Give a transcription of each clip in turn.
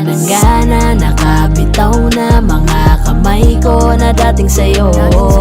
nang gana, nakabitaw na mga kamay ko na dating sa'yo.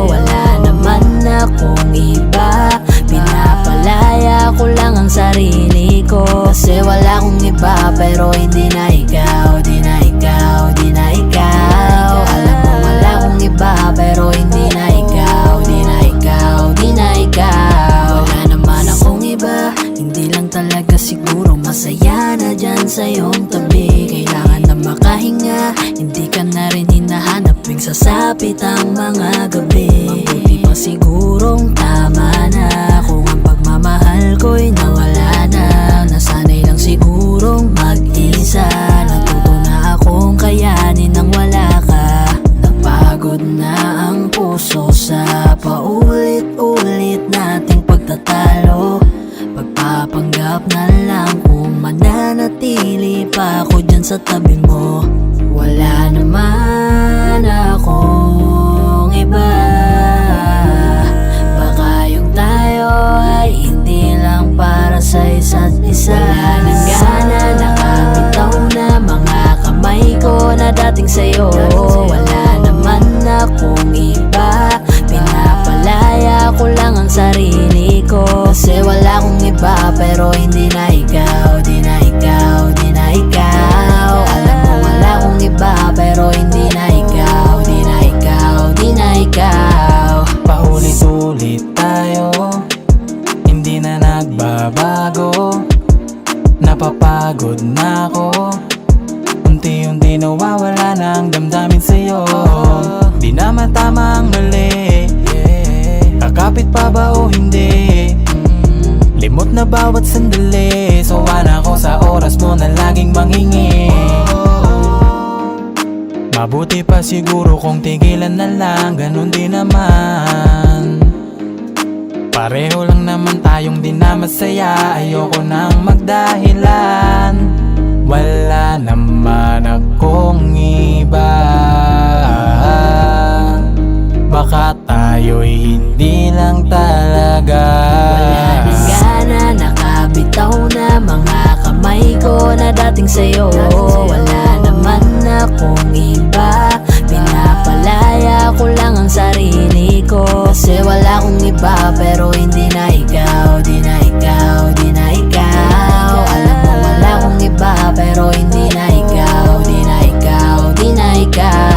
Wala naman akong iba, pinapalaya ko lang ang sarili ko. Kasi wala akong iba, pero hindi na ikaw, di na ikaw, di na ikaw. Alam mo wala akong iba, pero hindi na ikaw, di na ikaw, di na ikaw. Wala naman akong iba, hindi lang talaga siguro masaya na dyan sa iyong tabi. Kailangan na makahinga, hindi ka na rin hinahanap tuwing sasapit ang mga gabi. Mabuti pa sigurong tama na kung ang pagmamahal ko'y nawala na. Nasanay lang sigurong mag-isa, natuto na akong kayanin nang wala ka. Napagod na ang puso sa paulit-ulit nating pagtatalo. Pagpapanggap na lang kung mananatili pa ako dyan sa tabi mo. Wala naman akong iba, baka yung tayo ay hindi lang para sa isa't isa. Wala nang gana, nakabitaw na mga kamay ko na dating sa'yo. Wala naman akong iba, pinapalaya ko lang ang sarili ko. Kasi wala akong iba, pero hindi na ikaw, di na ikaw, di na ikaw. Alam mo wala akong iba, pero hindi na ikaw, di na ikaw, di na ikaw. Paulit-ulit tayo, hindi na nagbabago. Napapagod na ako, unti-unti nawawala na ang damdamin sa'yo. Di naman tama ang mali, kakapit pa ba o hindi? Limot na bawat sandali, sawa na ako sa oras mo na laging manghingi. Mabuti pa siguro kung tigilan na lang, ganun din naman. Pareho lang naman tayong di na masaya, ayoko nang magdahilan. Wala naman akong iba, baka tayo'y hindi lang talaga. Wala nang gana, nakabitaw na mga kamay ko na dating sa'yo. Wala naman akong iba, pinapalaya ko lang ang sarili ko. Kasi wala akong iba, pero hindi na ikaw, di na ikaw, di na ikaw. Alam mo wala akong iba, pero hindi na ikaw, di na ikaw, di na ikaw.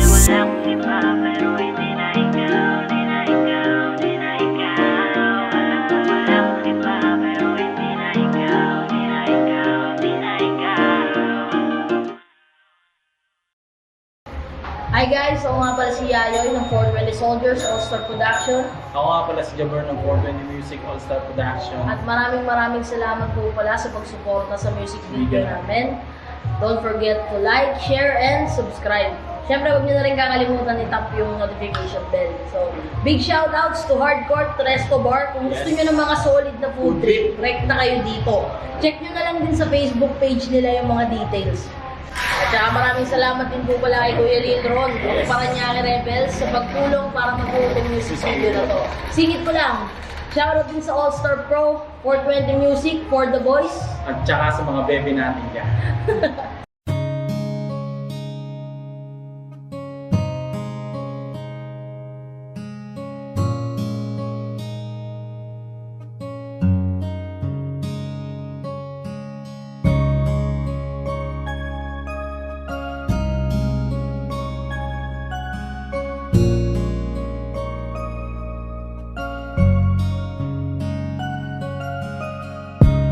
Wala akong iba, pero hindi na ikaw, di na ikaw, di na ikaw. Alam mo wala akong iba, pero hindi na ikaw, di na ikaw, di na ikaw. Hi guys! Ako nga pala si Yayoy ng 420 Soldiers All-Star Production. Ako nga pala si Jabber ng 420 Music All-Star Production. At maraming salamat po pala sa pagsuporta sa music video namin. Don't forget to like, share, and subscribe. Siyempre, huwag niyo na rin kakalimutan i-tap yung notification bell. So, big shoutouts to Hardcore Resto Bar. Kung gusto niyo ng mga solid na food trip, direct na kayo dito. Check niyo na lang din sa Facebook page nila yung mga details. At saka maraming salamat din po pala kay Kuya Lindron, ng Paranaque Rebels, sa pagtulong para mabuo yung music video na to. Singit ko lang, shoutout din sa All-Star Pro, 420 Music, For The Boys. At saka sa mga bebe natin dyan.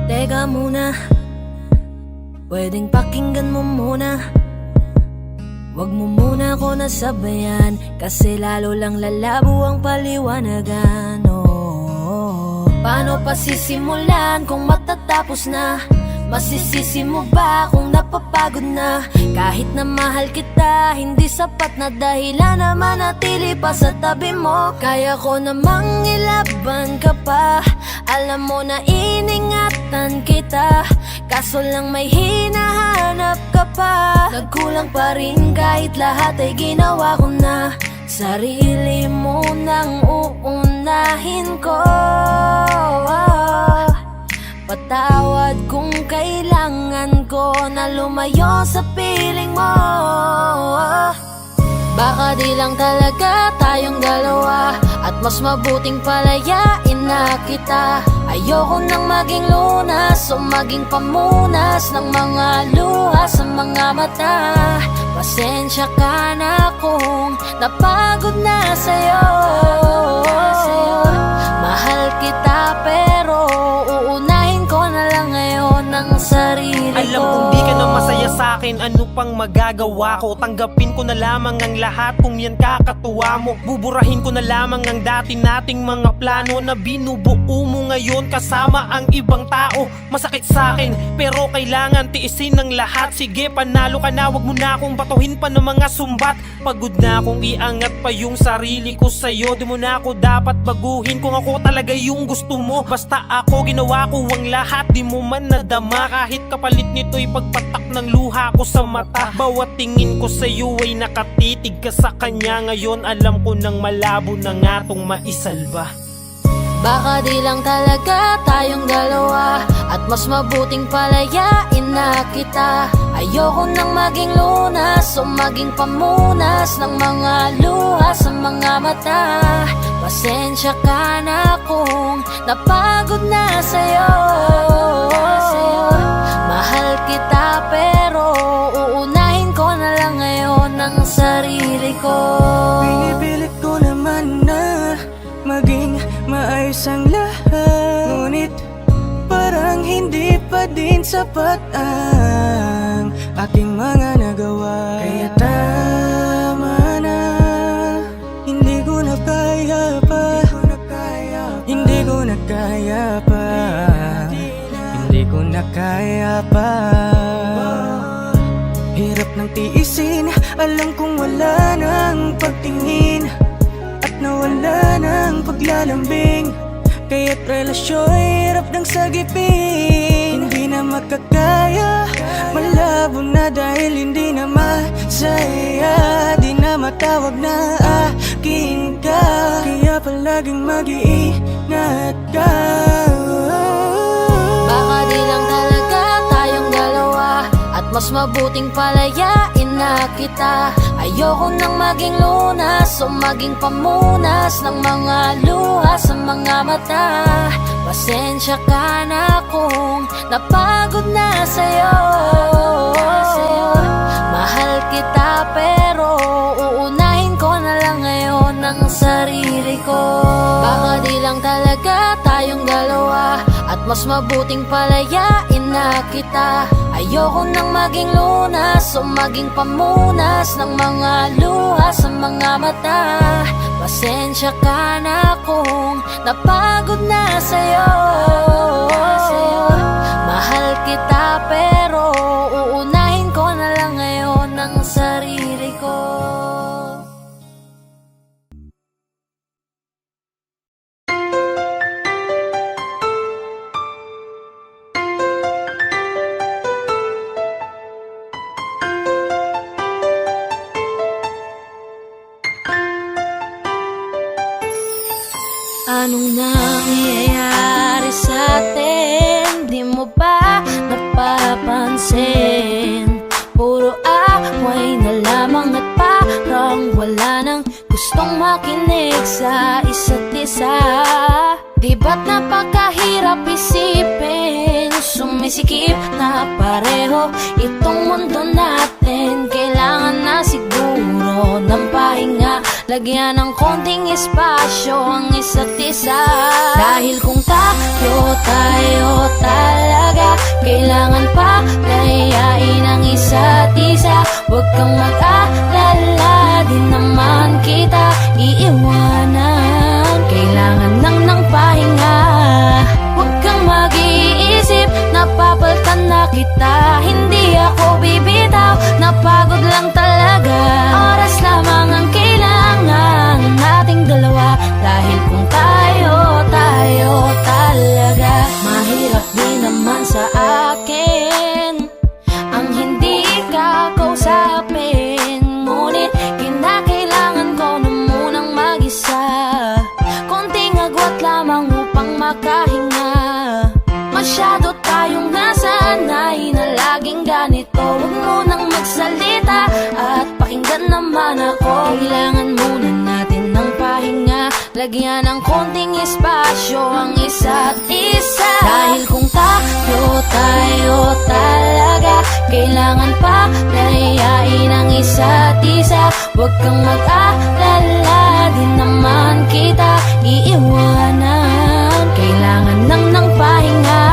Teka muna, pwedeng pakinggan mo muna. Wag mo muna ako nasabayan, kasi lalo lang lalabo ang paliwanagan. Paano pa sisimulan kung matatapos na? Masisisi mo ba kung napapagod na? Kahit na mahal kita, hindi sapat na dahilan na manatili pa sa tabi mo. Kaya ko namang ilaban ka pa, alam mo na iningatan kita. Kaso lang may hinahanap ka pa. Nagkulang pa rin kahit lahat ay ginawa ko na. Sarili mo nang uunahin ko. Patawad kung kailangan ko na lumayo sa piling mo. Baka di lang talaga tayong dalawa, at mas mabuting palayain na kita. Ayoko nang maging lunas o maging pamunas ng mga luha sa mga mata. Pasensya ka na kung napagod na sa'yo. Mahal kita pero uunahin ko na lang ngayon ang sarili ko. Alam kong di ka na masaya sa'kin, ano pang magagawa ko? Tanggapin ko na lamang ang lahat kung yan kakatuwa mo. Buburahin ko na lamang ang dati nating mga plano na binubuo mo ngayon kasama ang ibang tao. Masakit sa'kin pero kailangan tiisin ng lahat. Sige, panalo ka na, wag mo na akong batuhin pa ng mga sumbat. Pagod na akong iangat pa yung sarili ko sa'yo. Di mo na ako dapat baguhin kung ako talaga yung gusto mo. Basta ako, ginawa ko ang lahat, di mo man nadama. Kahit kapalit nito'y pagpatak ng luha ko sa mata. Bawat tingin ko sa'yo ay nakatitig ka sa kanya. Ngayon alam ko nang malabo na nga tong maisalba. Baka di lang talaga tayong dalawa, at mas mabuting palayain na kita. Ayoko nang maging lunas o maging pamunas ng mga luha sa mga mata. Pasensya ka na kung napagod na sa'yo. Mahal kita pero uunahin ko na lang ngayon ang sarili ko. Pinipilit ko naman na maging maayos ang lahat, ngunit parang hindi pa din sapat ang aking mga nagawa. Kaya tama na, hindi ko na kaya pa, hindi ko na kaya pa, hindi ko na kaya pa. Hirap ng tiisin, alam kong wala nang pagtingin at nawala ng paglalambing. Kaya't relasyo'y hirap ng sagipin. Hindi na makakaya, malabo na dahil hindi na masaya. Di na matawag na akin ka, kaya palaging mag-iingat ka. Baka di lang talaga tayong dalawa, at mas mabuting palayain na kita. Ayoko nang maging lunas o maging pamunas ng mga luha sa mga mata. Pasensya ka na kung napagod na sa'yo. Mahal kita pero uunahin ko na lang ngayon ang sarili ko. Baka di lang talaga tayong dalawa, at mas mabuting palayain na kita. Ayoko nang maging lunas o maging pamunas ng mga luha sa mga mata. Pasensya ka na kung napagod na sa'yo. Mahal kita pero uunahin ko na lang ngayon ang sarili ko. Anong nangyayari sa atin? Di mo ba napapansin? Puro away na lamang at parang wala nang gustong makinig sa isa't isa. Di ba't napakahirap isipin? Sumisikip na pareho itong mundo natin. Kailangan na siguro ng pahinga, lagyan ng konting espasyo ang isa't isa. Dahil kung tayo talaga, kailangan pa layain ang isa't isa. Huwag kang mag-alala, di naman kita iiwanan. Kailangan lang ng pahinga. Huwag kang mag-iisip, napapaltan na kita. Hindi ako bibitaw, napagod lang talaga. Oras lamang ang kailangan ng ating dalawa. Dahil kung tayo talaga, mahirap din naman sa akin ang hindi ka kausapin. Ngunit kinakailangan ko na munang mag magsalita at pakinggan naman ako. Kailangan muna natin ng pahinga, lagyan ng konting espasyo ang isa't isa. Dahil kung tayo talaga, kailangan pa layain ang isa't isa. Huwag kang mag-alala, di naman kita iiwanan. Kailangan ng pahinga,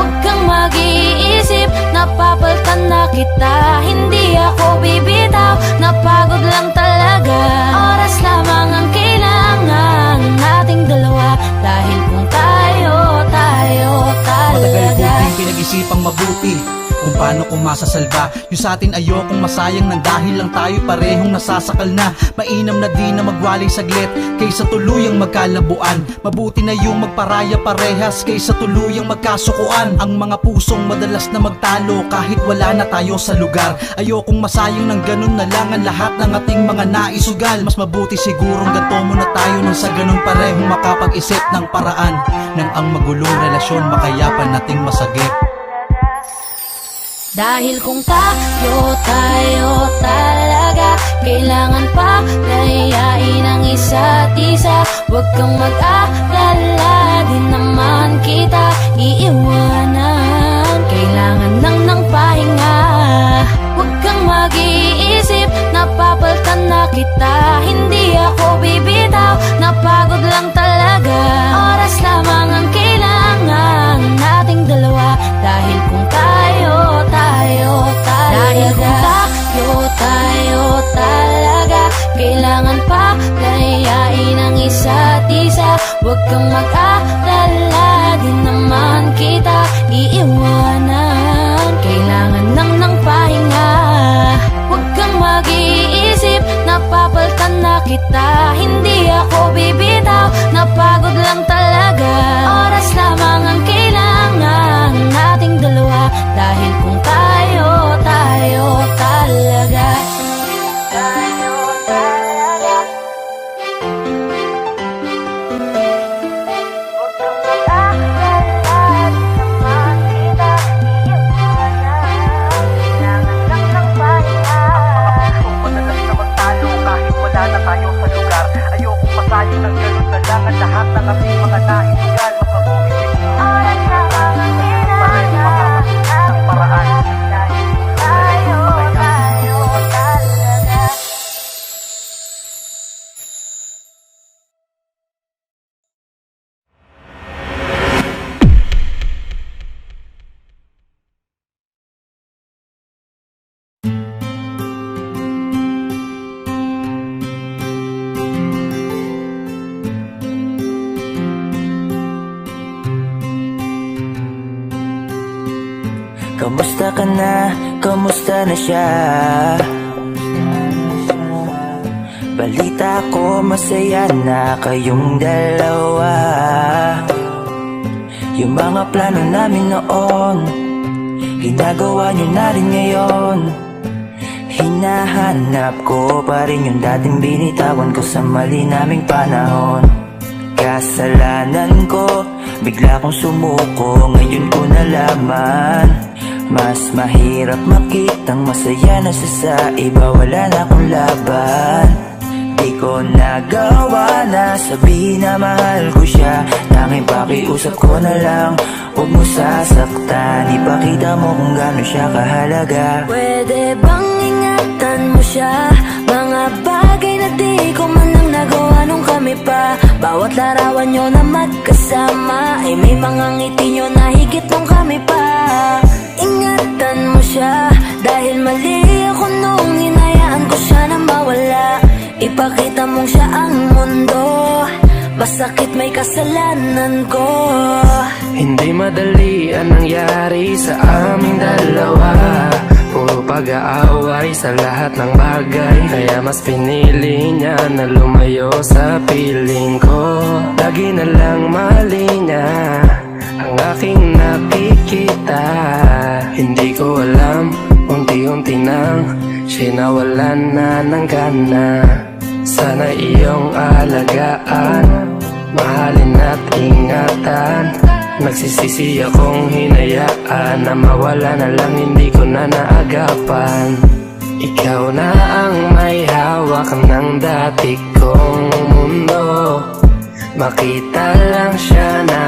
huwag kang mag-iisip, napapaltan na kita. Hindi ako bibitaw, napagod lang talaga. Oras lamang ang kailangan nating dalawa. Dahil kung tayo Matagal ko talaga. din pinag-isipang mabuti kung paano ko masasalba yung sa atin. Ayokong masayang nang dahil lang tayo parehong nasasakal na. Mainam na di na magwaling saglit kaysa tuluyang magkalabuan. Mabuti na yung magparaya parehas kaysa tuluyang magkasukuan. Ang mga pusong madalas na magtalo kahit wala na tayo sa lugar. Ayokong masayang ng ganun na lang ang lahat ng ating mga naisugal. Mas mabuti sigurong ganto muna tayo nang sa ganun parehong makapag-isip ng paraan nang ang magulong relasyon makayapan nating masagip. Dahil kung tayo talaga, kailangan pa layain ang isa't isa. Huwag kang mag-alala, di naman kita iiwanan. Kailangan ng pahinga, huwag kang mag-iisip, napapaltan na kita. Hindi ako bibitaw, napagod lang talaga. Oras lamang ang kailangan nating dalawa. Dahil kung tayo talaga, dahil kung tayo talaga, kailangan pa layain ang isa't isa. Huwag kang mag-alala, di naman kita iiwanan. Kailangan ng pahinga, huwag kang mag-iisip, napapaltan na kita. Hindi ako bibitaw, napagod lang talaga. Oras lamang ang kailangan nating dalawa. Dahil kung tayo talaga, tayo talaga. Huwag kang mag-alala, di naman kita iiwanan. Kailangan ng pahinga. Madalas na magtalo kahit wala na tayo sa lugar. Ayokong masayang ng ganun na lang ang lahat ng ating mga naisugal. Mas mabuti siguro Oras lamang ang kailangan ng paraan dahil tayo talaga. Kamusta ka na? Kamusta na siya? Balita ko masaya na kayong dalawa. Yung mga plano namin noon, ginagawa nyo na rin ngayon. Hinahanap ko pa rin yung dating binitawan ko sa mali naming panahon. Kasalanan ko, bigla kong sumuko, ngayon ko nalaman. Mas mahirap makitang masaya na siya sa iba, wala na akong laban. Di ko nagawa na sabihin na mahal ko siya. Tanging pakiusap ko na lang, huwag mo sasaktan. Ipakita mo kung gaano siya kahalaga. Pwede bang ingatan mo siya? Mga bagay na di ko man lang nagawa nung kami pa. Bawat larawan nyo na magkasama ay may mga ngiti nyo na higit nung kami pa. Ingatan mo siya, dahil mali ako nung hinayaan ko siya na mawala. Ipakita mong siya ang mundo, masakit may kasalanan ko. Hindi madali ang nangyari sa aming dalawa. Puro pag-aaway sa lahat ng bagay, kaya mas pinili niya na lumayo sa piling ko. Lagi na lang mali niya ang aking nakikita. Hindi ko alam, unti-unti nang sinawalan na ng gana. Sana iyong alagaan, mahalin at ingatan. Nagsisisi akong hinayaan na mawala na lang, hindi ko na naagapan. Ikaw na ang may hawak ng dati kong mundo. Makita lang siya na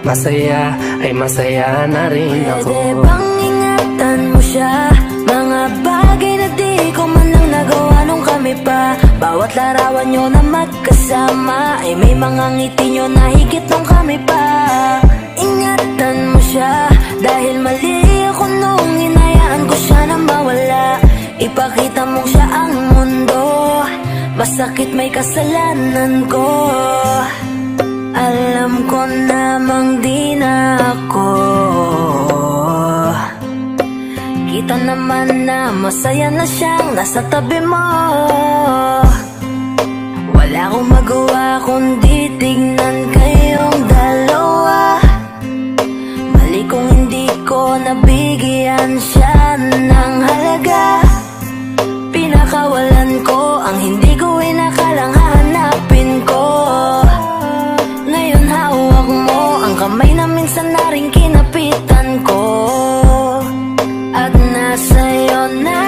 masaya, ay masaya na rin ako. Pwede bang ingatan mo siya? Mga bagay na di ko man lang nagawa nung kami pa. Bawat larawan nyo na magkasama ay may mga ngiti nyo na higit nung kami pa. Ingatan mo siya dahil mali ako nung hinayaan ko siya na mawala. Ipakita mo siya ang mundo, masakit may kasalanan ko. Alam ko namang di na ako. Kita naman na masaya na siyang nasa tabi mo. Wala akong magawa kundi tignan kayong dalawa. Mali kung hindi ko nabigyan siya ng halaga. Pinakawalan ko ang hindi ko inakalang hahanapin ko. Ngayon hawak mo ang kamay na minsan na rin kinapitan ko. At nasa'yo na.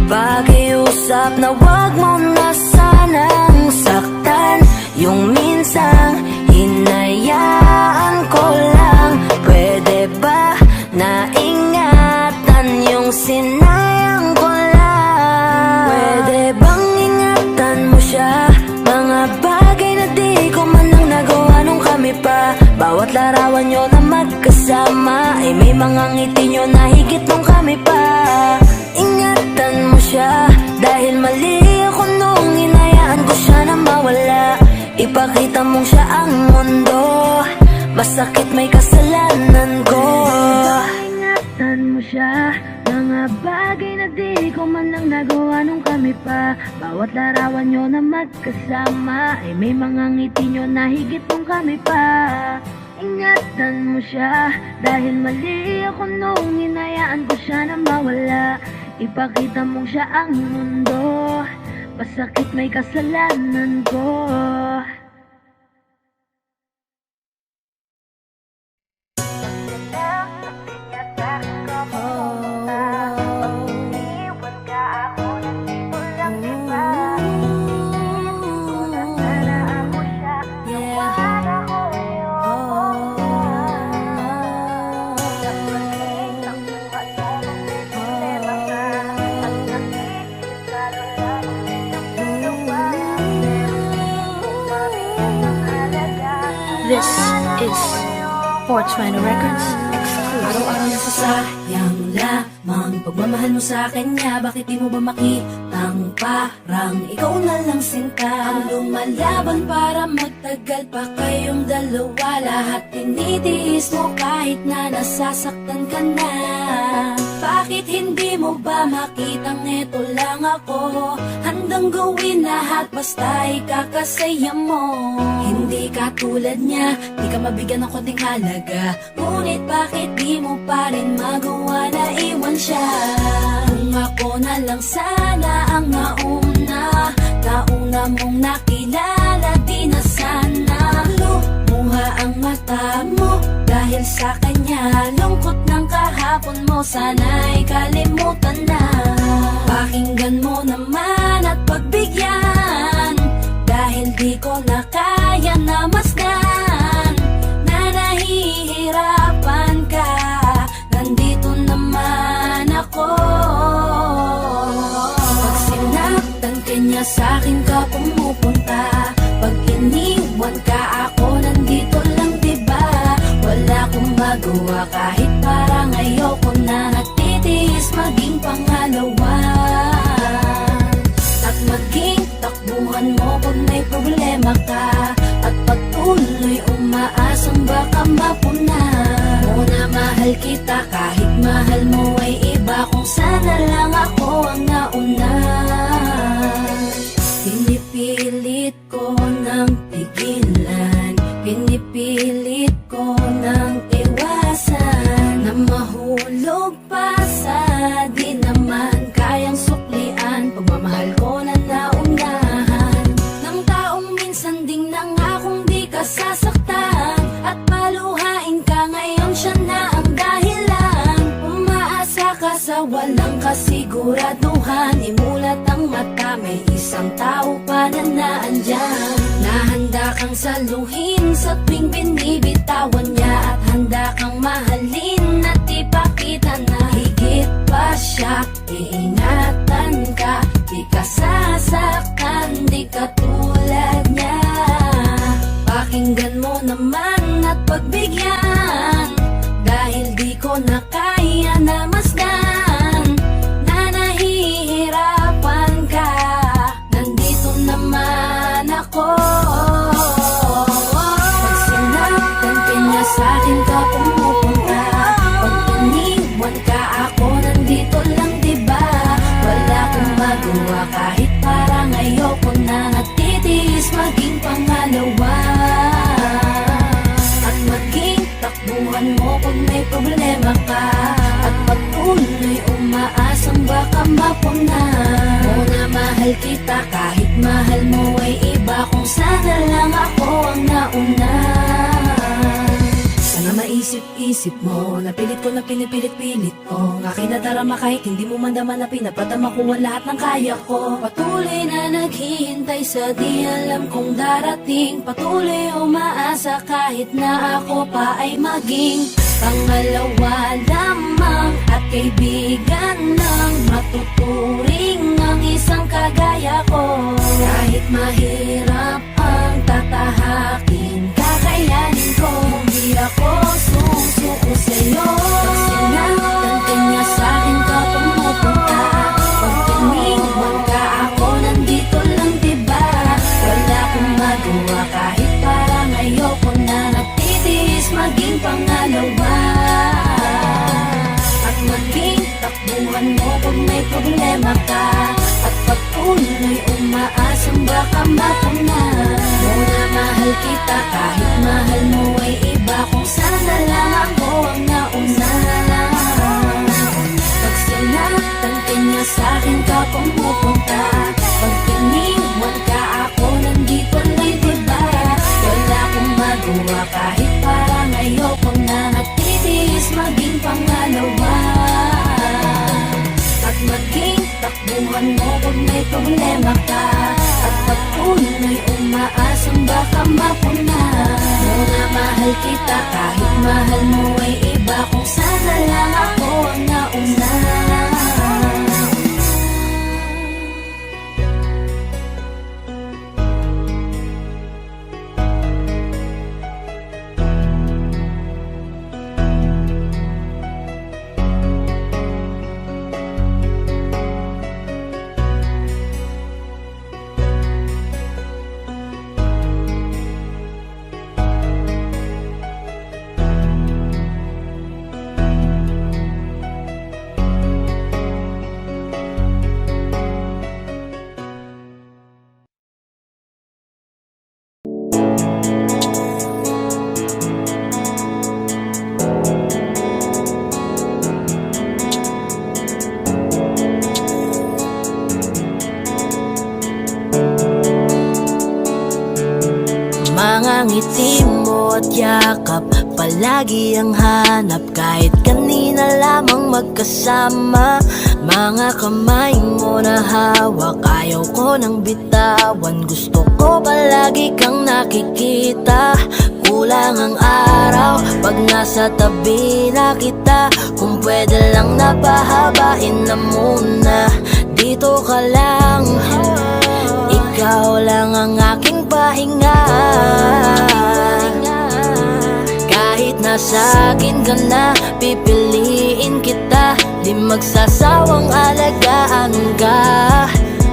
Pakiusap na wag mo na sanang saktan. Yung minsang hinayaan ko lang. Pwede ba na ingatan yung sinayang ko lang? Pwede bang ingatan mo siya? Mga bagay na di ko man lang nagawa nung kami pa. Bawat larawan nyo na magkasama ay may mga ngiti nyo na higit nung kami pa. Ingatan mo siya dahil mali ako nung hinayaan ko siya na mawala. Ipakita mong siya ang mundo, masakit may kasalanan ko. Ingatan mo siya, mga bagay na di ko man lang nagawa nung kami pa. Bawat larawan nyo na magkasama ay may mga ngiti nyo na higit nung kami pa. Ingatan mo siya dahil mali ako nung hinayaan ko siya na mawala. Ipakita mong siya ang mundo, masakit may kasalanan ko. This is 420 Records exclusive. Araw-araw nasasayang lamang pagmamahal mo sa kanya. Bakit di mo ba makitang parang ikaw na lang sinta ang lumalaban para magtagal pa kayong dalawa. Lahat tinitiis mo kahit na nasasaktan ka na. Bakit hindi mo ba makitang eto lang ako? Handang gawin lahat basta ikakasaya mo. Hindi ka tulad niya, di ka mabigyan ng konting halaga. Ngunit bakit di mo pa rin magawa na iwan siya? Kung ako na lang sana ang nauna, nauna mong nakilala, di na sana lumuha ang mata mo dahil sa kanya. Lungkot ng kahapon mo, sana'y kalimutan na. Pakinggan mo naman at pagbigyan, dahil di ko na kaya na masdan na nahihirapan ka. Nandito naman ako. Pag sinaktan ka niya, sa'kin ka pumupunta. Pag iniwan ka ako, nandito lang diba? Wala akong magawa kahit parang ayoko na. Natitiis maging pangalawa at maging takbuhan mo pag may problema ka. At patuloy umaasang baka mapuna. Muna mahal kita kahit mahal mo ay iba. Kung sana lang ako ang nauna. Pinipilit ko ng pigilan, pinipilit ko ng iwasan, na mahulog pa sa di naman kayang suklian. Pagmamahal ko na naunahan ng taong minsan ding masiguraduhan, imulat ang mata, may isang tao pa na naandyan, na handa kang saluhin sa tuwing binibitawan niya, at handa kang mahalin at ipakita na higit pa siya. Iingatan ka, di ka sasaktan, di ka tulad niya. Pakinggan mo naman at pagbigyan, dahil di ko na kaya na masdan na nahihirapan ka. Nandito naman ako. Pag sinaktan ka niya, sa'kin ka pumupunta. Pag iniwan ka, ako nandito lang, diba? Wala akong magawa kahit parang ayoko na, natitiis maging pangalawa. At maging takbuhan mo pag may problema ka, at patuloy umaasang baka mapuna mo na mahal kita kahit mahal mo ay iba, kung sana lang ako ang nauna. Sana maisip-isip mo, napilit ko na pinipilit-pilit ko, ang aking nadarama kahit hindi mo man naman na pinapadama ko ang lahat ng kaya ko. Patuloy na naghihintay sa di alam kung darating, patuloy umaasa kahit na ako pa ay maging pangalawa lamang, at kaibigan lang matuturing ang isang kagaya ko. Kahit mahirap ang tatahakin, kakayanin ko, hindi ako susuko sa'yo. Pag sinaktan ka niya, sa'kin ka pumupunta. Pag iniwan ka, ako nandito lang, diba? Wala akong magawa kahit parang ayoko na, natitiis maging pangalawa. At maging takbuhan mo pag may problema ka, at patuloy umaasang baka mapuna mo na mahal kita kahit mahal mo ay iba, kung sana lang ako ang nauna. Pag sinaktan ka niya, sa'kin ka pumupunta. Pag iniwan ka, ako nandito lang, diba? Wala akong magawa kahit parang ayoko na, natitiis maging pangalawa. At maging takbuhan mo pag may problema ka, at patuloy umaasang baka mapuna mo na mahal kita kahit mahal mo ay iba, kung sana lang ako ang nauna. Mga ngiti mo at yakap, palagi ang hanap, kahit kanina lamang magkasama. Mga kamay mo na hawak, ayaw ko nang bitawan, gusto ko palagi kang nakikita. Kulang ang araw pag nasa tabi na kita, kung pwede lang napahabain na muna. Dito ka lang, ikaw lang ang aking pahinga. Kahit nasa akin ka na, pipiliin kita, di magsasawang alagaan ka.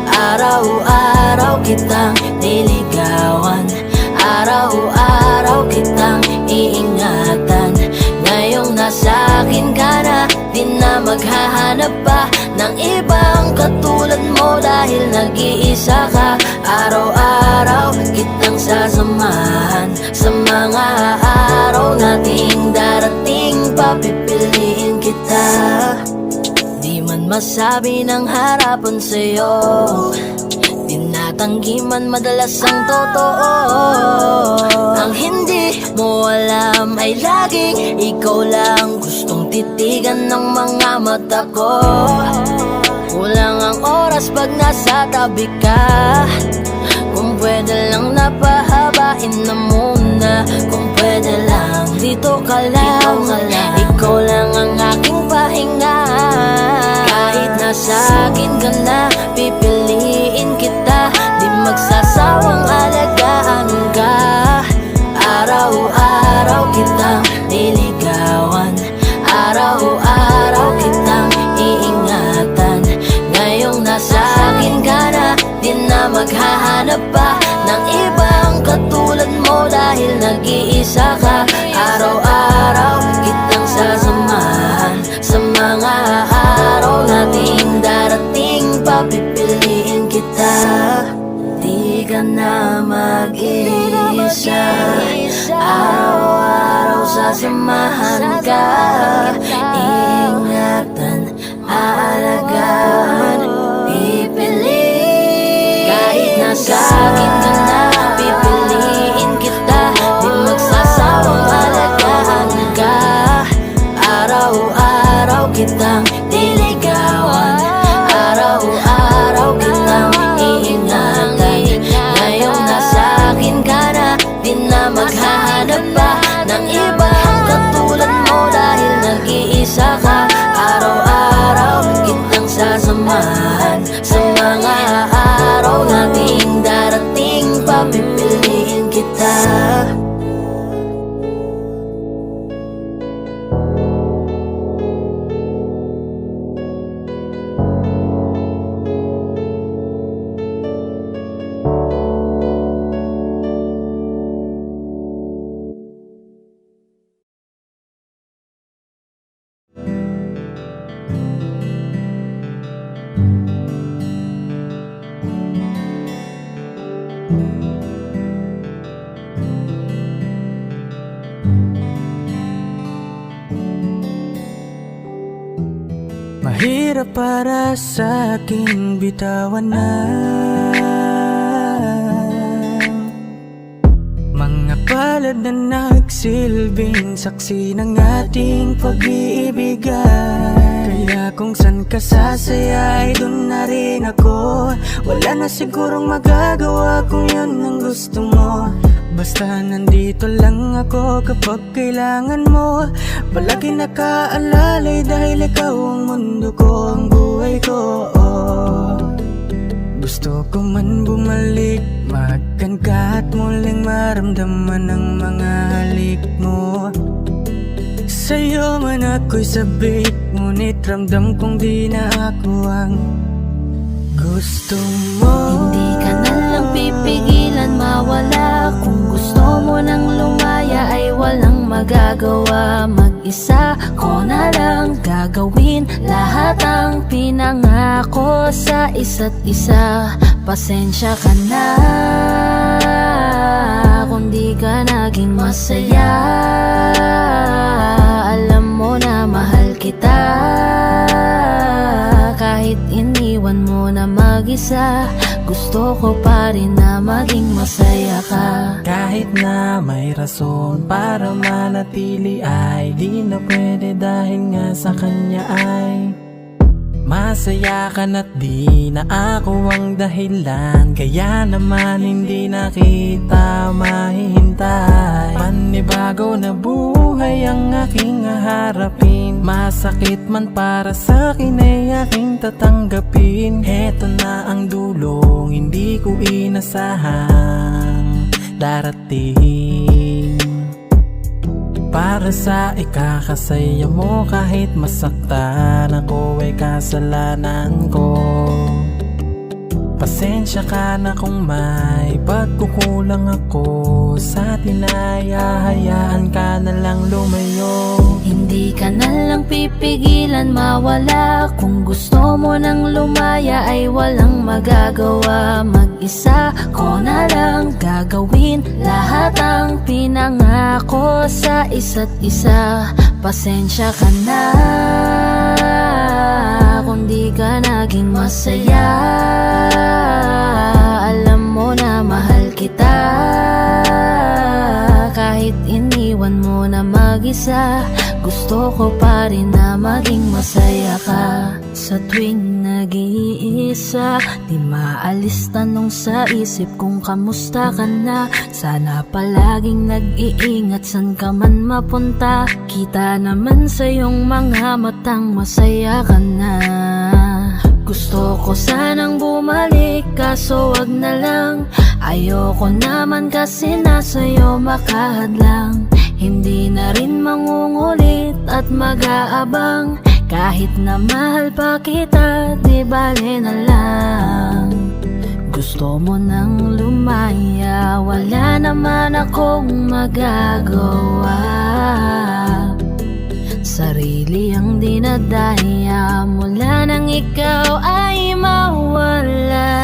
Araw-araw kitang niligawan, araw-araw kitang iingatan. Ngayong nasa akin ka na, di na maghahanap pa ng ibang katulad mo, dahil nag-iisa ka. Araw-araw kitang sasamahan sa mga araw nating darating, papipiliin kita. Di man masabi ng harapan sa'yo, tinatanggi man madalas ang totoo. Ang hindi mo alam ay laging ikaw lang gustong titigan ng mga mata ko. Kulang ang oras pag nasa tabi ka. Kung pwede lang napahabain na muna. Kung pwede lang dito ka lang. Ikaw lang ang aking pahinga. Kahit nasa akin ka na, pipiliin kita. Di magsasawang alagaan ka. Araw-araw kitang niligawan. Araw-araw kitang iingatan. Ngayong nasa akin ka na, di na maghahanap pa ng ibang katulad mo. Dahil nag-iisa ka. Araw-araw kitang sasamahan. Sa mga araw nating darating, papipiliin kita. Di ka na mag-iisa. Araw-araw sasamahan ka. Ingatan, aalagaan, pipiliin. Kahit nasa akin ka na, pipiliin kita. Di magsasawang alagaan ka. Araw-araw kitang niligawan. Araw-araw kitang iingatan. Ngayong nasa akin ka na, di na maghahanap pa ng ibang katulad mo. Dahil nag-iisa ka. Araw-araw kitang sasamahan. Sa mga araw nating darating, papipiliin kita. Mahirap para sa aking bitawan na mga palad na nagsilbing saksi ng ating pag-iibigan. Kaya kung san ka sasaya ay dun na rin ako. Wala na sigurong magagawa kung yun ang gusto mo. Basta nandito lang ako kapag kailangan mo. Palagi nakaalalay dahil ikaw ang mundo ko, ang buhay ko. Gusto ko man bumalik, mahagkan ka at muling maramdaman ang mga halik mo. Sa'yo man ako'y sabik, ngunit ramdam kong di na ako ang gusto mo. Hindi ka na lang pipigilan mawala. Kung gusto mo nang lumaya ay walang magagawa. Mag-isa ko na lang gagawin lahat ang pinangako sa isa't isa. Pasensya ka na kung di ka naging masaya. Alam mo na mahal kita. Kahit iniwan mo na mag-isa, gusto ko pa rin na maging masaya ka. Kahit na may rason para manatili ay di na pwede dahil nga sa kanya ay masaya ka na't di na ako ang dahilan. Kaya naman hindi na kita mahihintay. Panibago na buhay ang aking haharapin. Masakit man para sa'kin ay aking tatanggapin. Heto na ang dulong hindi ko inasahang darating. Para sa ikakasaya mo kahit masaktan ako ay kasalanan ko. Pasensya ka na kung may pagkukulang ako sa atin ay hahayaan ka na lang lumayo. Hindi ka na lang pipigilan mawala. Kung gusto mo nang lumaya ay walang magagawa. Mag-isa ko na lang gagawin lahat ang pinangako sa isa't isa. Pasensya ka na kung di ka naging masaya. Alam mo na mahal kita. Kahit iniwan mo na mag-isa, Gusto ko pa rin na maging masaya ka. Sa tuwing nag-iisa, di maalis tanong sa isip kung kamusta ka na. Sana palaging nag-iingat san ka man mapunta. Kita naman sa iyong mga matang masaya ka na. Gusto ko sanang bumalik kaso wag na lang. Ayoko naman kasi nasa'yo makahadlang. Hindi na rin mangungulit at mag-aabang. Kahit na mahal pa kita, di bale na lang. Gusto mo nang lumaya, wala naman akong magagawa. Sarili ang dinadaya mula nang ikaw ay mawala.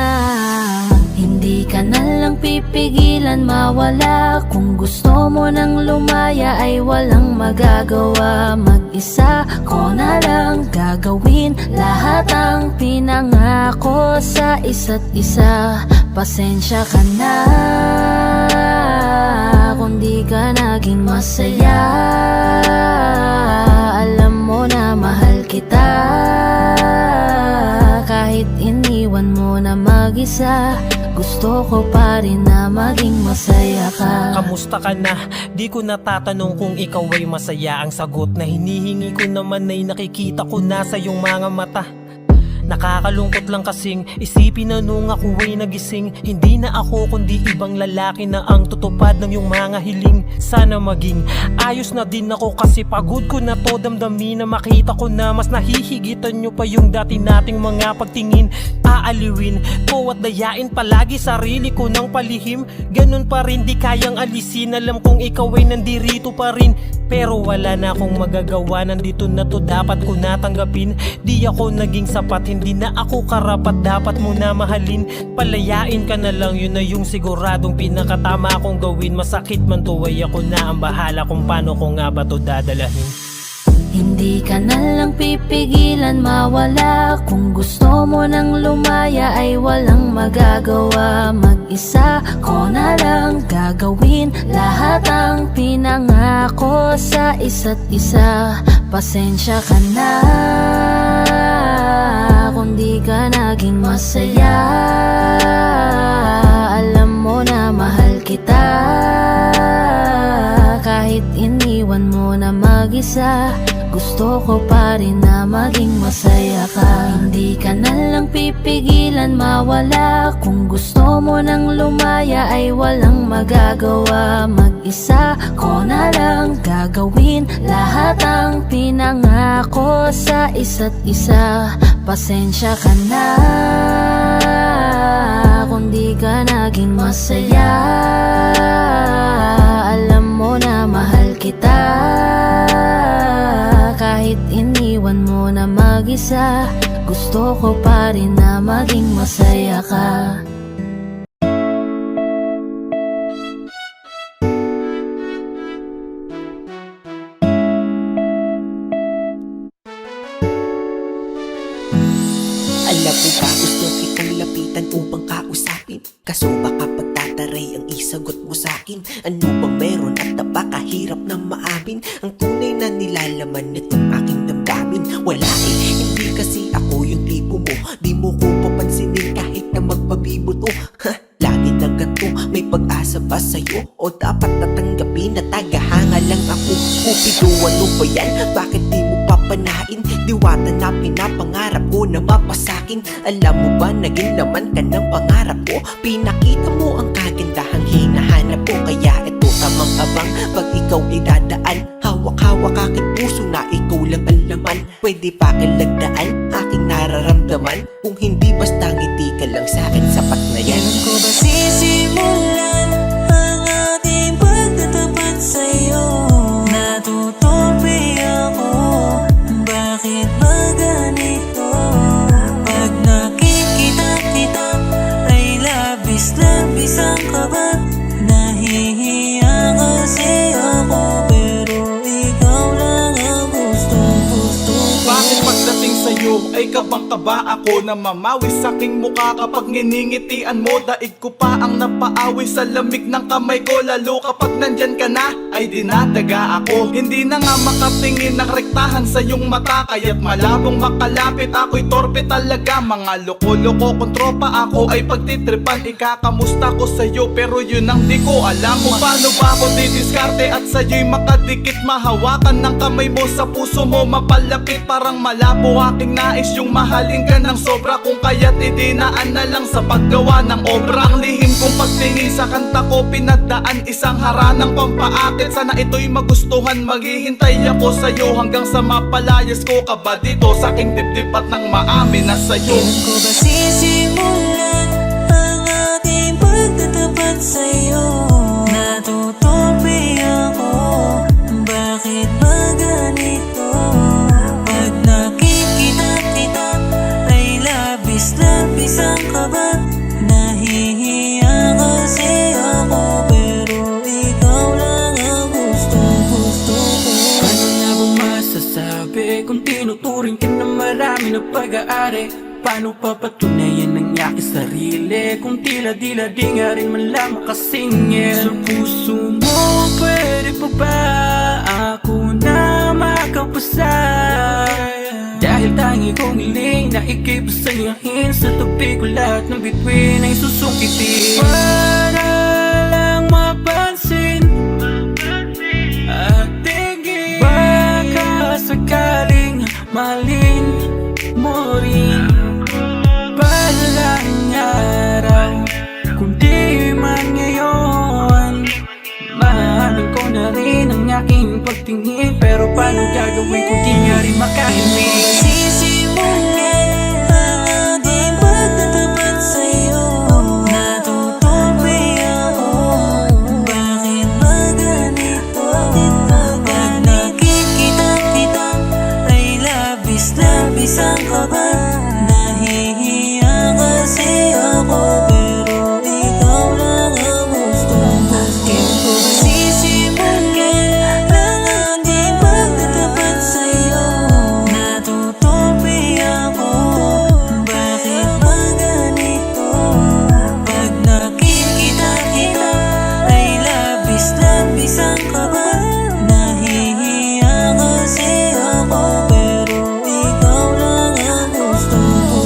Hindi ka na lang pipigilan mawala. Kung gusto mo nang lumaya ay walang magagawa. Mag-isa ko na lang gagawin lahat ang pinangako sa isa't isa. Pasensya ka na kung di ka naging masaya. Alam mo na mahal kita, kahit iniwan mo na mag-isa. Gusto ko pa rin na maging masaya ka. Kamusta ka na? Di ko natatanong kung ikaw ay masaya. Ang sagot na hinihingi ko naman ay nakikita ko na sa iyong mga mata. Nakakalungkot lang kasing isipin na nung ako ay nagising, hindi na ako kundi ibang lalaki na ang tutupad ng iyong mga hiling. Sana maging ayos na din ako kasi pagod ko na to damdamin na makita ko na mas nahihigitan nyo pa yung dati nating mga pagtingin. Aaliwin ko at dayain palagi sarili ko ng palihim. Ganun pa rin di kayang alisin. Alam kong ikaw ay nandirito pa rin, pero wala na akong magagawa. Nandito na to, dapat ko natanggapin. Di ako naging sapat, hindi na ako karapat. Dapat mo na mahalin. Palayain ka na lang, yun na yung siguradong pinakatama akong gawin. Masakit man to ay ako na ang bahala kung paano ko nga ba to dadalahin. Hindi ka na lang pipigilan mawala. Kung gusto mo nang lumaya ay walang magagawa. Mag-isa ko na lang gagawin lahat ang pinangako sa isa't isa. Pasensya ka na kung di ka naging masaya. Alam mo na mahal kita, kahit iniwan mo na mag-isa. Gusto ko pa rin na maging masaya ka. Hindi ka na lang pipigilan mawala. Kung gusto mo nang lumaya ay walang magagawa. Mag-isa ko na lang gagawin lahat ang pinangako sa isa't isa. Pasensya ka na kung di ka naging masaya. Alam mo na mahal kita, kahit iniwan mo na mag-isa. Gusto ko pa rin na maging masaya ka. Alam mo ba gusto kitang lapitan upang kausapin? Kaso baka pagtataray ang isagot mo sa'kin. Ano bang meron at napakahirap na maamin ang tunay na nilalaman nitong aking damdamin? Wala eh, hindi kasi ako yung tipo mo. Di mo ko papansinin kahit na magpabibuto. Lagi na ganito, may pag-asa ba sa'yo? O dapat natanggapin na tagahanga lang ako? Kupido, ano ba yan? Bakit di mo papanain? Diwata na pinapangarap ko na mapasakin. Alam mo ba, naging laman ka ng pangarap ko. Pinakita mo ang kagandahang hinahanap ko. Kaya ito tamang abang pag ikaw ay dadaan. Hawak-hawak aking puso na ikaw lang ang laman. Pwede pa kilagdaan aking nararamdaman. Kung hindi basta ngiti ka lang sa'kin, sapat na yan. Kailan ko ba sisimulan ang ating pagtatapat sa'yo? Natutupi ako, bakit ba ganito? Pag nakikita kita ay labis-labis ang kaba. Nahihiya kasi ako, pero ikaw lang ang gusto. Bakit pagdating sa'yo ay kabang-kaba ako na mamawi sa aking mukha kapag nginingitian mo. Daig ko pa ang napaawi sa lamig ng kamay ko, lalo kapag nandyan ka na ay dinadaga ako. Hindi na nga makatingin ng rektahan sa iyong mata, kaya't malabong makalapit ako'y torpe talaga. Mga loko-loko kong tropa ako ay pagtitripan, ikakamusta ko sa'yo pero yun ang di ko alam kung paano ba ako didiskarte at sa'yo'y makadikit. Mahawakan ng kamay mo sa puso mo, mapalapit parang malabo aking nais yung mahalin ka ng sobra. Kung kaya't idinaan na lang sa paggawa ng obra. Ang lihim kong pagtingin sa kanta ko pinagdaan, isang haranang pampaakit. Sana ito'y magustuhan, maghihintay ako sa'yo hanggang sa mapalayas ko ka ba dito sa aking dibdib at nang maamin na sa'yo. Kailan ko ba sisimulan ang aking pagtatapat sa'yo? Natutupi ako, bakit ba ganito? Pag nakikita kita ay labis-labis ang kaba. Nahihiya kasi ako pero ikaw lang ang gusto ko. Ano nga bang masasabi kung tinuturing ka na marami na pag-aari? Paano papatunayan ng aking sarili kung tila-dila di nga rin man lang makasingil? Sa puso mo pwede pa ba ako na makapasa? Dahil tangi kong hiling na ika'y pasayahin, sa tabi ko lahat ng bituin ay susungkitin. Para lang mapansin at tingin, baka sakaling mahalin mo rin. Balang araw, kundi man ngayon, mahalin ko na rin ang aking pagtingin. Pero paano gagawin kung di nga rin makahimik? Sisimulan ang aking pagtatapat sa'yo. Natutupi ako, bakit ba ganito? Pag nakikita kita ay labis-labis ang kaba. Nahihiya kasi ako pero ikaw lang ang gusto ko. Kailan ko ba sisimulan ang aking pagtatapat sa'yo? Natutupi ako, bakit ba ganito? Pag nakikita kita ay labis-labis ang kaba. Nahihiya kasi ako pero ikaw lang ang gusto ko.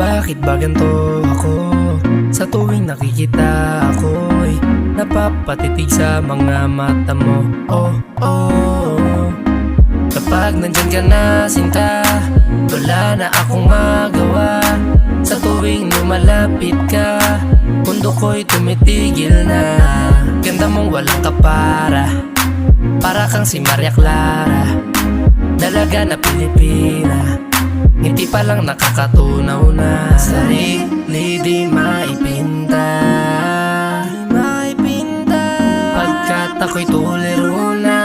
Bakit ba ganito ako? Sa tuwing nakikita ako'y napapatitig sa mga mata mo. Oh, oh. Kapag nandyan ka na sinta, wala na akong magawa. Sa tuwing lumalapit ka, mundo ko'y tumitigil na. Ganda mong walang kapara, para kang si Maria Clara, dalaga na Pilipina. Ngiti pa lang nakakatunaw na, sarili di maipinta. Pagkat ako'y tuliro na.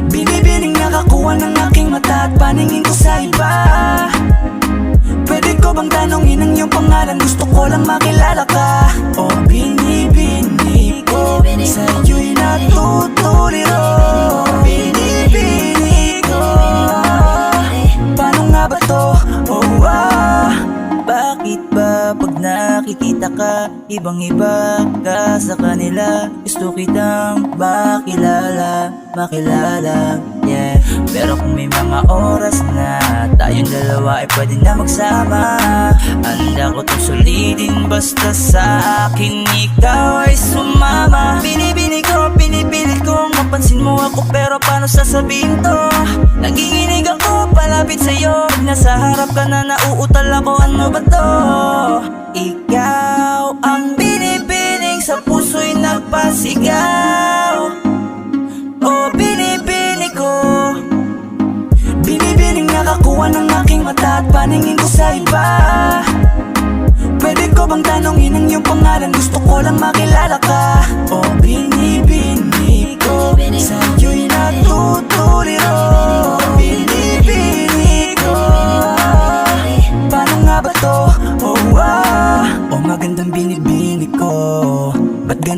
Binibining nakakuha ng aking mata at paningin ko sa iba. Pwede ko bang tanongin ang iyong pangalan? Gusto ko lang makilala ka. O binibini ko, sa'yo'y natutuliro. Binibini ko, paano nga ba to? Oh, bakit ba pag nakikita ka, ibang-iba ka sa kanila? Gusto kitang makilala, yeah. Pero kung may mga oras na tayong dalawa ay pwede na magsama, handa ko itong sulitin basta sa akin ikaw ay sumama. Binibini ko, pinipilit kong mapansin mo ako, pero paano sasabihin to? Nanginginig ako palapit sa'yo, pag nasa harap ka na nauutal ako, ano ba to? Ikaw ang binibining sa puso'y nagpasigaw. O binibini ko, binibining nakakuha ng aking mata at paningin ko sa iba. Pwede ko bang tanongin ang iyong pangalan? Gusto ko lang makilala ka. O binibini ko, sa'yo'y natutuliro.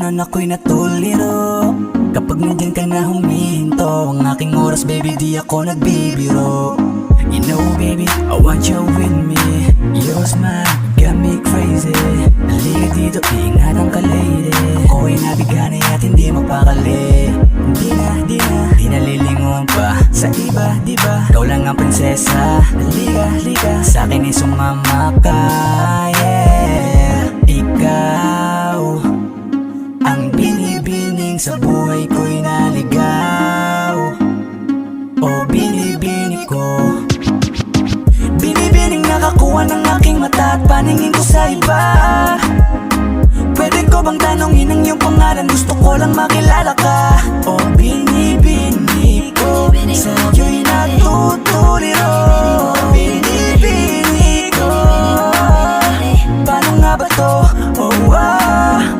ganon ako'y natuliro. Kapag nandyan ka na huminto ang aking oras, baby, di ako nagbibiro. You know baby, I want you with me. Your smile got me crazy. Halika dito, iingatan ka lady. Ako'y nabigani at hindi mapakali. Di na lilingon pa sa iba, diba? Ikaw lang ang prinsesa. Halika, sa'kin ay sumama ka, yeah. Ikaw ang binibining sa buhay ko'y naligaw. O binibini ko, binibining nakakuha ng aking mata at paningin ko sa iba. Pwede ko bang tanongin ang iyong pangalan? Gusto ko lang makilala ka. O binibini ko, sa'yo'y natutuliro. Binibini ko, paano nga ba to? Oh,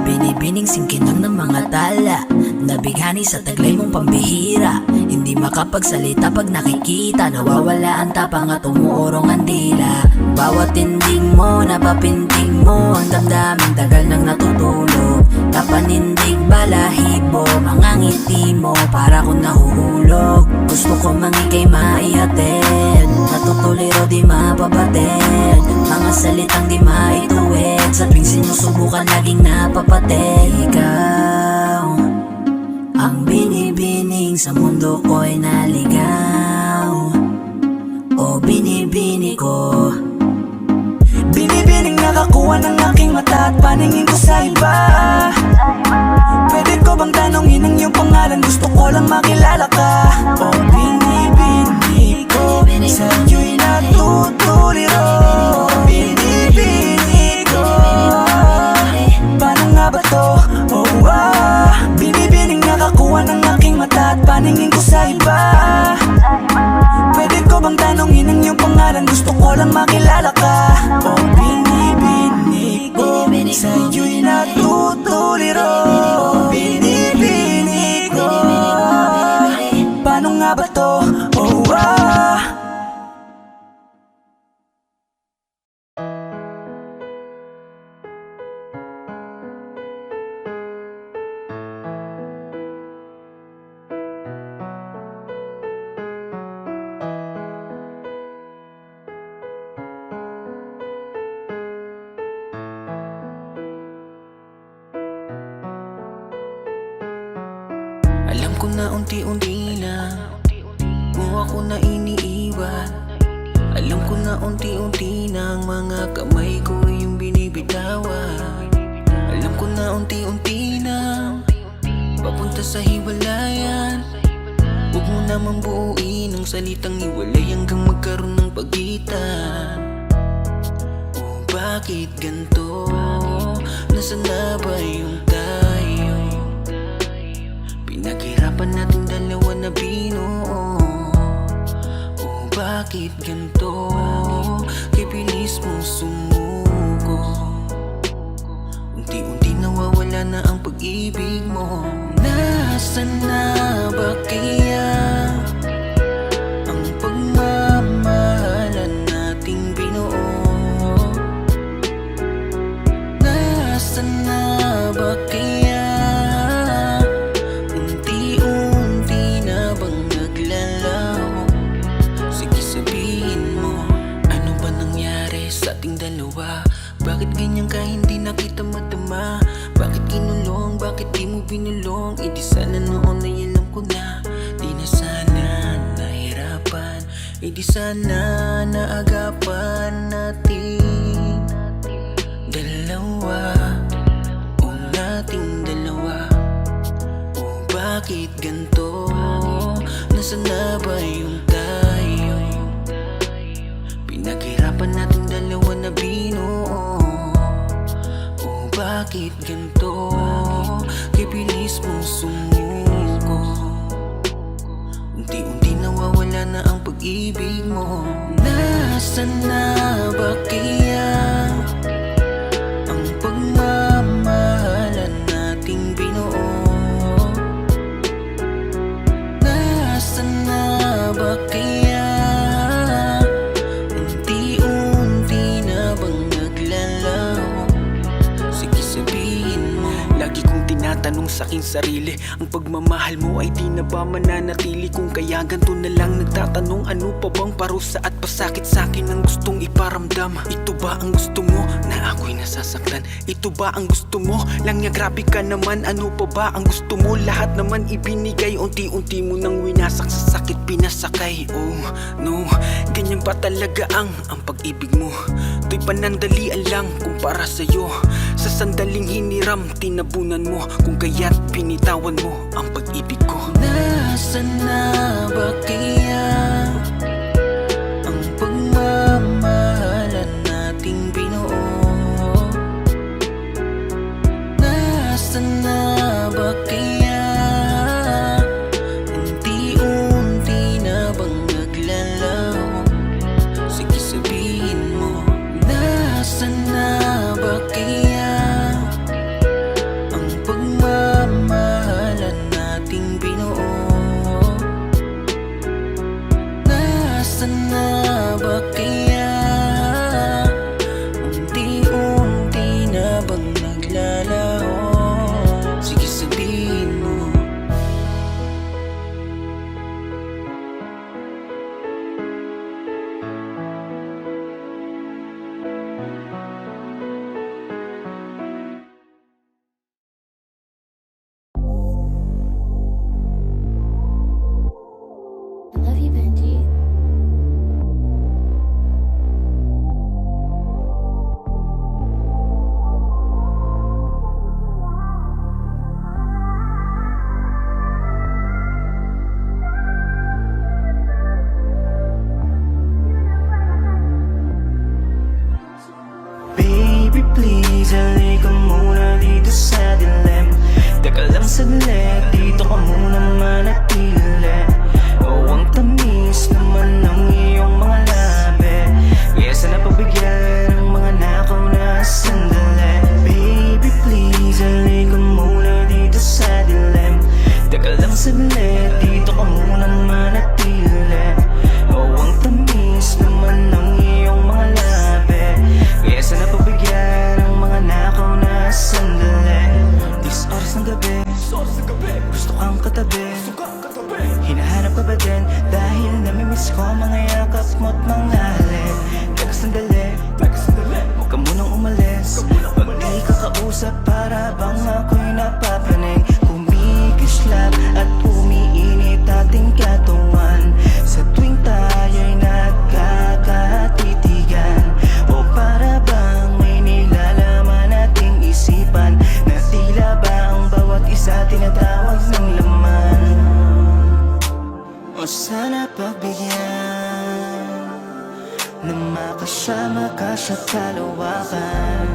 Binibining singkinang ng mga tala, nabighani sa taglay mong pambihira. Hindi makapagsalita pag nakikita, nawawala ang tapang at umuurong ang dila. Bawat tinding mo, napapinting mo, ang damdaming tagal nang natutulog. Kapanindig balahibo, mga ngiti mo, para kong nahuhulog. Gusto ko mangikay maihatid, natutuliro di mapabatid. Mga salitang di maituwid, sa tuwing sinusubukan laging napapatid. Ikaw ang binibining sa mundo ko'y naligaw. O binibini ko, binibining nakakuha ng aking mata at paningin ko sa iba. Pwede ko bang tanongin ang iyong pangalan? Gusto ko lang makilala ka. O binibini ko, sa'yo'y natutuliro. Binibini ko, paano nga ba to? Oh, binibining nakakuha ng aking mata at paningin ko sa iba. Pwede ko bang tanongin ang iyong pangalan? Gusto ko lang makilala ka. O binibini ko, sa'yo'y natutuliro. Binibini ko, paano nga ba to? Oh, Alam ko na unti-unti na mo ako na iniiwan. Alam ko na unti-unti na ang mga kamay ko yung binibitawan. Alam ko na unti-unti na papunta sa hiwalayan. Huwag mo namang buuin ang salitang hiwalay hanggang magkaroon ng pagitan. Oh, bakit ganito? Nasaan na ba yung tayo? Pinaghirapan natin dalawa na binuo. Oh, bakit ganito? Kibilis mo sumuko. Unti-unti nawawala na ang pag-ibig mo. Nasaan na ba kaya ang pagmamahalan nating binuo? Nasaan na ba kaya bakit ganyan ka hindi na kita madama? Bakit kinulong, bakit di mo binulong? E di sana noon ay alam ko na. Di na sana nahirapan, e di sana naagapan natin dalawa. O nating dalawa. O bakit ganito? Nasaan na ba yung tayo? Pinaghirapan natin dalawa na binuo. Bakit ganito? Kibilis mo sumuko. Unti-unti nawawala na ang pag-ibig mo. Nasaan na ba kaya ang pagmamahalan nating binuo? Nasaan na ba kaya unti-unti na bang naglalaho? Sige sabihin mo. Lagi kong lang sa aking sarili. Ang pagmamahal mo ay di na ba mananatili? Kung kaya ganito na lang nagtatanong, ano pa bang parusa at pasakit sa akin ang gustong iparamdam? Ito ba ang gusto mo na ako'y nasasaktan? Ito ba ang gusto mo lang niya? Grabe ka naman, ano pa ba ang gusto mo? Lahat naman ibinigay, unti-unti mo nang winasak, sa sakit pinasakay. Oh no, ganyan ba talaga ang pag-ibig mo? To'y panandalian lang kumpara sa'yo. Sa sandaling hiniram, tinabunan mo. Kung kaya't pinitawan mo ang pag-ibig ko. Nasaan na ba kaya ang pagmamahalan nating binuo? Nasaan na ba kaya unti-unti na bang naglalaho? Sige sabihin mo, nasaan na ba kaya ang pagmamahalan nating binuo? Nasaan na ba kaya unti-unti na bang naglalaho? Sige sabihin mo. I love you, Benji. Baby please, halika muna dito sa dilim. Teka lang saglit, dito ka muna manatili. Oh, ang tamis naman ng iyong mga labi. Kaya sana pagbigyan ng mga nakaw na sandali. Baby please, halika muna dito sa dilim. Teka lang saglit, dito ka muna manatili. Oh, ang tamis naman ng iyong mga labi. Kaya sana pagbigyan ng mga nakaw na sandali. This oras ng gabi, gusto kang katabi. Hinahanap ka ba din? Dahil namimiss ko ang mga yakap mo't mga halik. Teka sandali, huwag ka munang umalis. Pag di ka kausap, para bang ako'y napapanig. Kumikislap at umiinit ating katawan sa tuwing tayo'y nagkakatitigan. O para bang may nilalaman ating isipan, na tila ba ang bawat isa tinatawag ng laman? O sana pagbigyan na makasama ka sa kalawakan.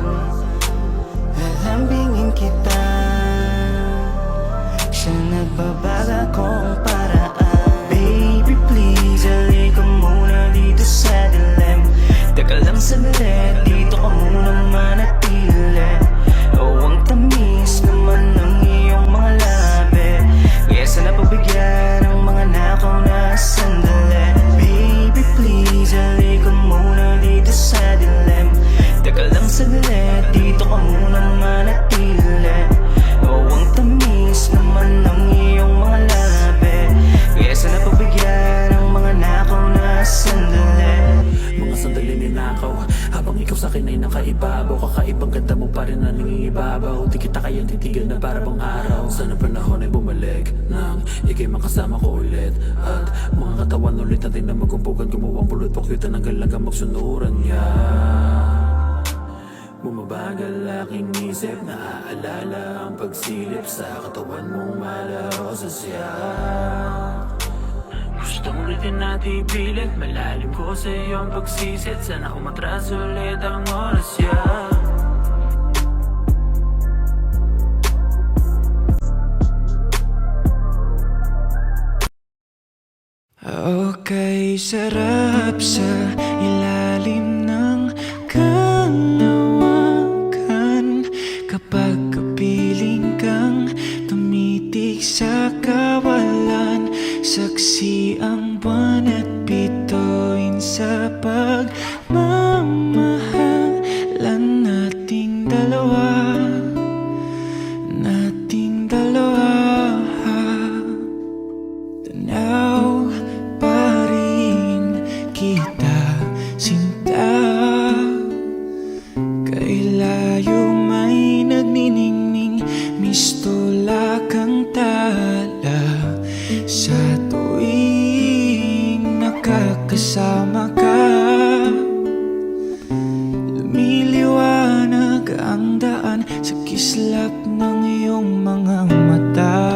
Lalambingin kita, siya nagbabaga kong paraan. Baby please, halika muna dito sa dilim. Teka lang saglit, dito ka muna manatili. Oh, ang tamis naman ng iyong mga labi. Kaya sana pagbigyan ng mga nakaw na sandali. Baby please, halika muna dito sa dilim. Teka lang saglit, dito ka muna manatili. Oh, ang tamis naman ng iyong mga labi. Kaya sana pagbigyan ng mga nakaw na sandali. Mga sandali ninakaw, habang ikaw sa'kin ay nakaibabaw. Kakaibang ganda mo pa rin na nangingibabaw. Di kita kayang titigan na para bang araw. Sana panahon ay bumalik nang ikay makasama ko ulit. At mga katawan ulit natin na magkumpugan. Gumawang pulot pakyutan hanggang hanggang magsunuran niya. Bumabagal aking isip, naaalala ang pagsilip sa katawan mong malaho sa siya. Gustong ulitin natin ipilit, malalim ko sa iyong pagsisit. Sana umatras ulit ang oras niya. Okay, sarap sa ilalim ng kalawakan. Kapag kapiling kang tumitig sa kawalan, saksi ang buwan at bituin sa pagmamahalan nating dalawa. Nating dalawa. kasama ka. Lumiliwanag ang daan sa kislap ng iyong mga mata.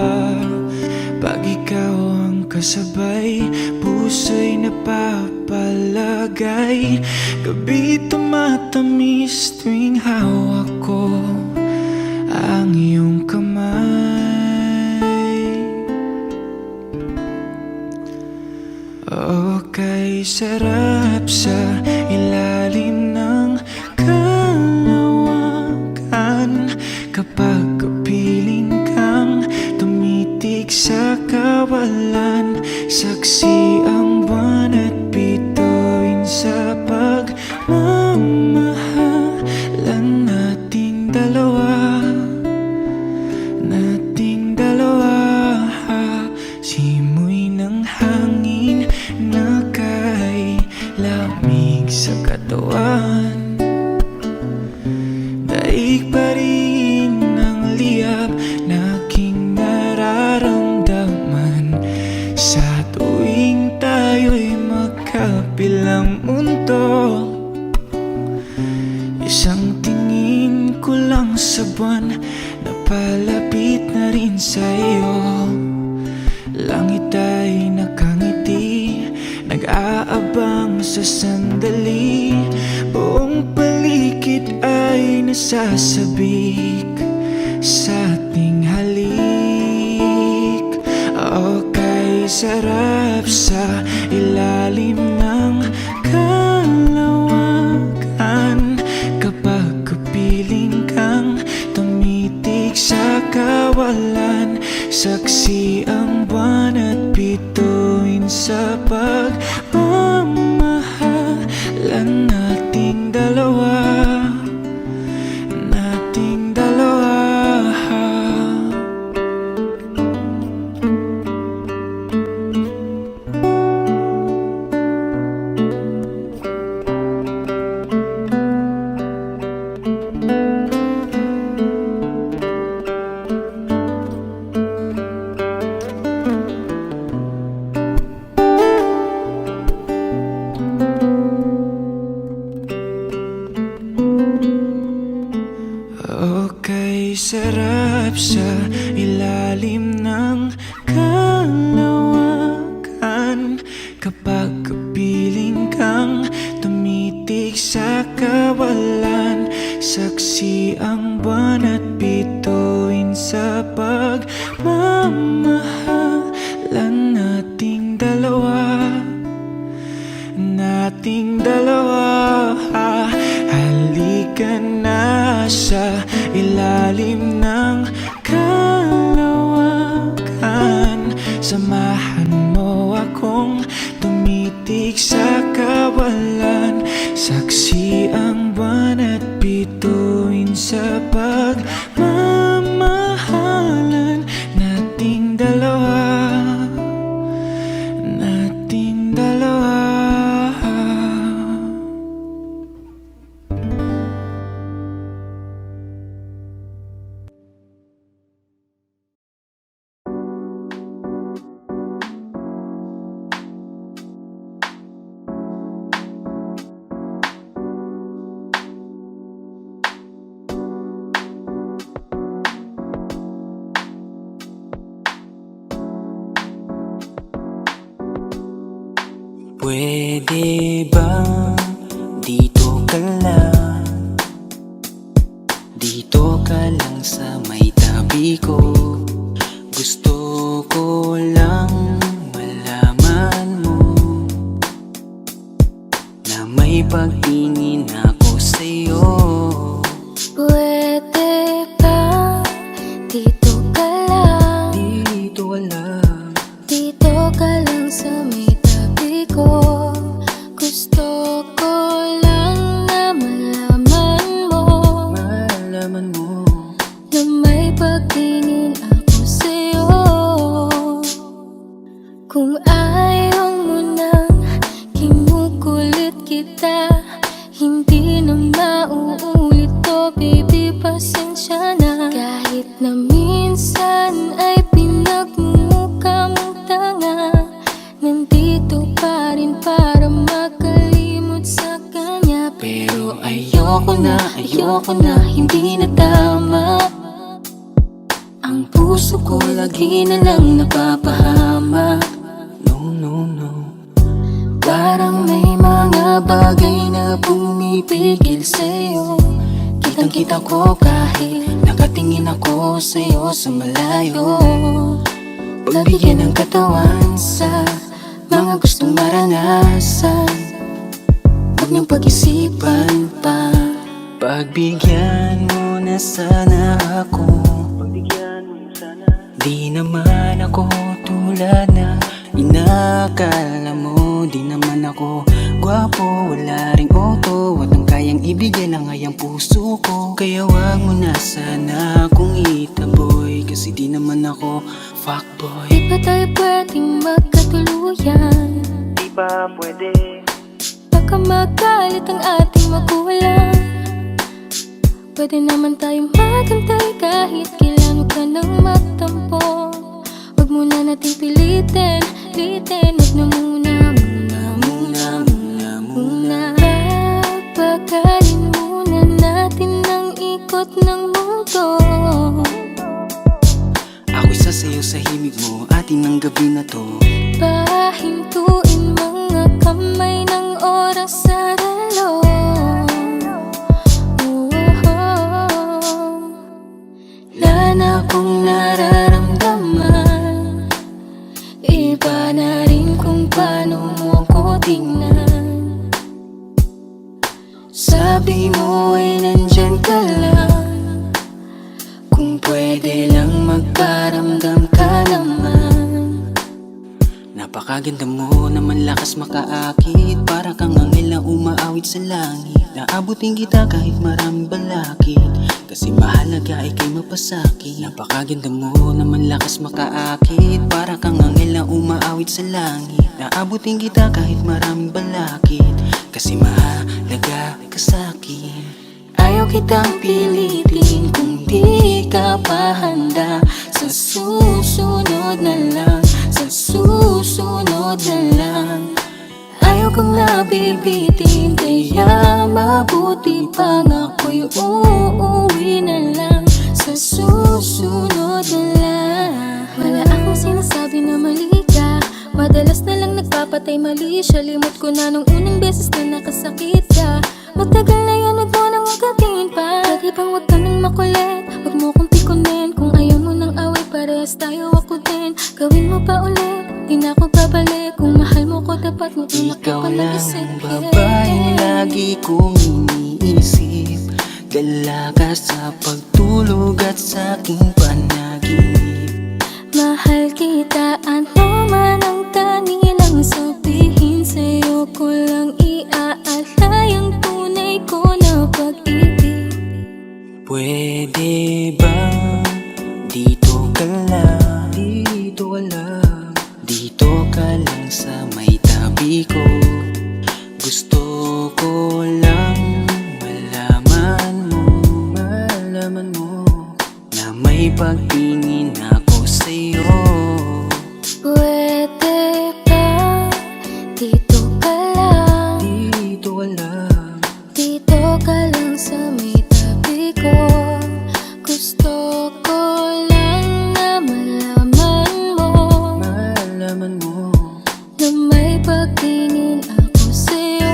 Pag ikaw ang kasabay, puso'y napapalagay. Gabi tumatamis tuwing hawak ko ang iyong kamay. Okay, sarap sa ilalim ng kalawakan kapag kapiling kang tumitig sa kawalan. Saksi ang buwan at bituin sa pagmamahalan nating dalawa. Nating dalawa, simoy ng hangin na kay lamig sa katawan. Daig pa rin ang liyab na aking nararamdaman sa tuwing tayo'y magkabilang mundo. Isang tingin ko lang sa buwan, napalapit na rin sa iyo. Langit ay nakangiti, nag-aabang sa sandali. Buong paligid ay nasasabik sa ating halik. Okay, sarap sa ilalim ng kalawakan kapag kapiling kang tumitig sa kawalan. Saksi ang buwan at bituin sa pagmamahalan nating dalawa. Nating dalawa. Okay, sarap sa ilalim ng kalawakan kapag kapiling kang tumitig sa kawalan. Saksi ang buwan at bituin sa pagmamahalan nating dalawa. Nating dalawa, halika na sa ilalim ng kalawakan. Samahan mo akong tumitig sa kawalan. Saksi ang buwan at bituin sa pagmamahalan nating dalawa. Nating dalawa. Pwede ba dito ka lang? Dito ka lang sa may tabi ko. Gusto ko lang malaman mo na may pagtingin ako sa'yo. Pwede ba dito ka lang? Dito ka lang. Dito ka lang sa may tabi ko. Gusto ko lang na malaman mo, Malaman mo na may pagtingin ako sa'yo. Kung ayaw mo nang kinukulit kita, hindi na mauulit. nandito pa rin para makalimot sa kanya. Pero ayoko na, hindi na tama. Ang puso ko lagi na lang napapahama. No. Parang may mga bagay na pumipigil sa'yo. Kitang-kita ko kahit nakatingin ako sa'yo sa malayo. Pagbigyan ng katawan sa mga gustong maranasan, huwag niyong pag-isipan pa. Pagbigyan mo na sana ako. Di naman ako tulad na inakala mo. Di naman ako gwapo, wala ring auto, at ang kayang ibigay lang ay ang puso ko. Kaya wag mo na sana akong itaboy, kasi di naman ako fuckboy. Di ba tayo pwedeng magkatuluyan? Di ba pwede? Baka magalit ang ating magulang. Pwede naman tayong magantay kahit kailan, huwag ka nang magtampo. Huwag muna nating pilitin, huwag na muna. Papagalin muna natin ang ikot ng mundo. Ako'y sasayaw sa himig mo, atin ng gabi na to. Pahintuin mga kamay ng oras sa relo. Wala na akong nararamdaman. Iba na rin kung paano mo ko tingnan. Sabi mo ay nandyan ka lang. Kung pwede lang magparamdam ka naman. Napakaganda mo naman, lakas makaakit. Para kang anghel na umaawit sa langit. Naabutin kita kahit maraming balakid, kasi mahalaga ay kay mapasakit. Napakaganda mo naman, lakas makaakit. Para kang anghel na umaawit sa langit. Naabutin kita kahit maraming balakid, kasi mahalaga ka sa'kin. Ayaw kitang pilitin kung di ka pa handa. Sa susunod na lang, sa susunod na lang. Ayaw kong nabibitin, kaya mabuti pang ako'y uuwi na lang. Sa susunod na lang. Wala akong sinasabi na mali ka. Madalas na lang nagpapatay mali siya. Limot ko na nung unang beses na nakasakit ka. Matagal na yan, huwag mo nang ugatin pa. Pwede bang huwag ka nang makulit? Huwag mo kong pikunin. Kung ayaw mo nang away, parehas tayo ako din. Gawin mo pa ulit, di na ako babalik. Kung mahal mo ko, dapat mo unak Ikaw ko lang isipin. babaeng lagi kong iniisip. Dala ka sa pagtulog at sa aking panaginip. Mahal kita, ano man ang kanilang sabihin. Sa'yo ko lang iaalay ang tunay ko na pag-ibig. Pwede bang dito ka lang? Dito ka lang sa may tabi ko. Gusto ko lang malaman mo na may pagtingin ako sa'yo. Pwede ba dito ka lang? Dito ka lang sa may tabi ko. Gusto ko lang na malaman mo na may pagtingin ako sa'yo.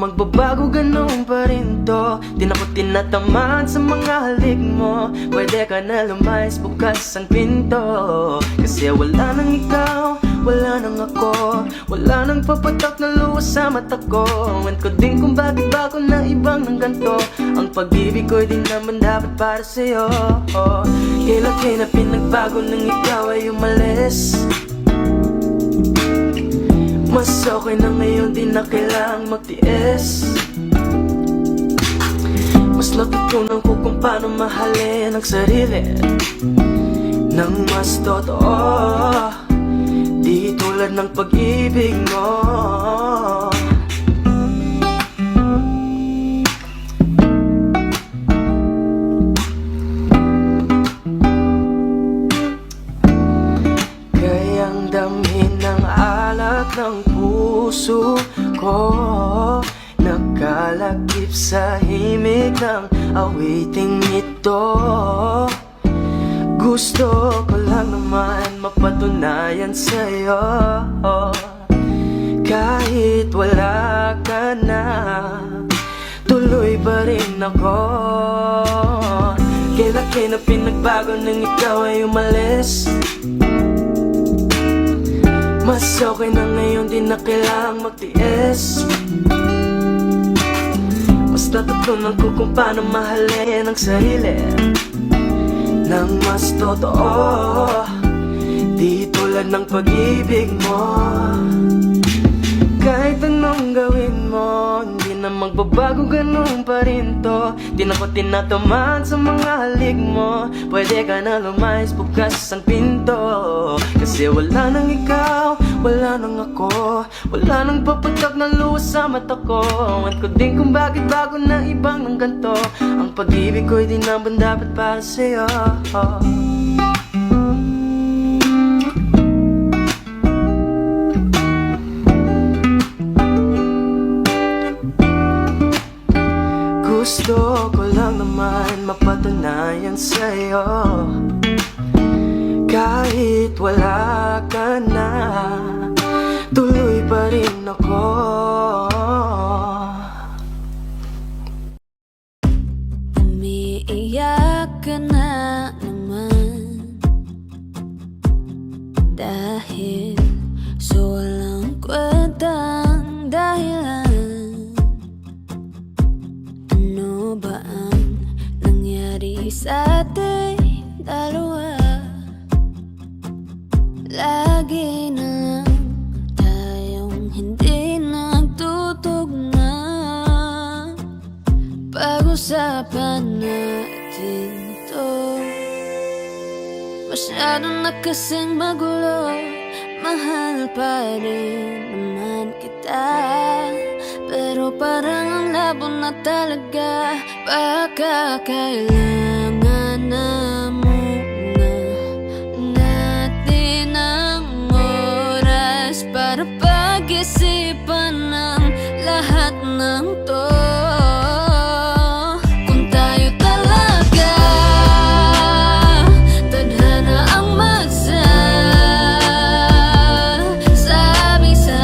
Magbabago ganun pa rin to. Di na ko tinatamad sa mga halik mo. Pwede ka na lumayas, bukas ang pinto. Kasi wala nang ikaw, wala nang ako. Wala nang papatak na luha sa mata ko. Ewan ko din kung bakit bago na ibang ng ganto. Ang pag-ibig ko'y di naman dapat para sa'yo. Kailan kayo na pinagbago nang ikaw ay umalis? Mas okay na ngayon, di na kailangang magtiis. Mas natutunan ko kung paano mahalin ang sarili nang mas totoo, di tulad ng pag-ibig mo. Kayang damhin ng alak ng puso ko, nakalakip sa himig ng awiting ito. Gusto ko lang naman mapatunayan sa'yo, kahit wala ka na, tuloy pa rin ako. Kailan kayo na pinagbago nang ikaw ay umalis? Mas okay na ngayon, di na kailangang magtiis. Mas natutunan ko kung paano mahalin ang sarili nang mas totoo, di tulad ng pag-ibig mo. Kahit anong gawin mo, hindi na magbabago, ganun pa rin to. Di na ko tinatamaan sa mga halik mo. Pwede ka na lumayas, bukas ang pinto. Kasi wala nang ikaw, wala nang ako. Wala nang papatak na luha sa mata ko. At ko din kung bakit bago na ibang ng ganto. Ang pag-ibig ko'y di naman dapat para sa'yo. Gusto ko lang naman mapatunayan sa'yo, kahit wala ka na, tuloy pa rin ako. Umiiyak ka na naman dahil sa walang kwentang dahilan. Ano ba ang nangyari sa ating dalawa? Lagi na lang tayong hindi nagtutugma. Pag-usapan natin to. Masyado na kasing magulo. Mahal pa rin naman kita, pero parang ang labo na talaga. Baka kailangan na muna natin ang oras para pag-isipan ng lahat ng to. Kung tayo talaga tadhana ang magsasabi sa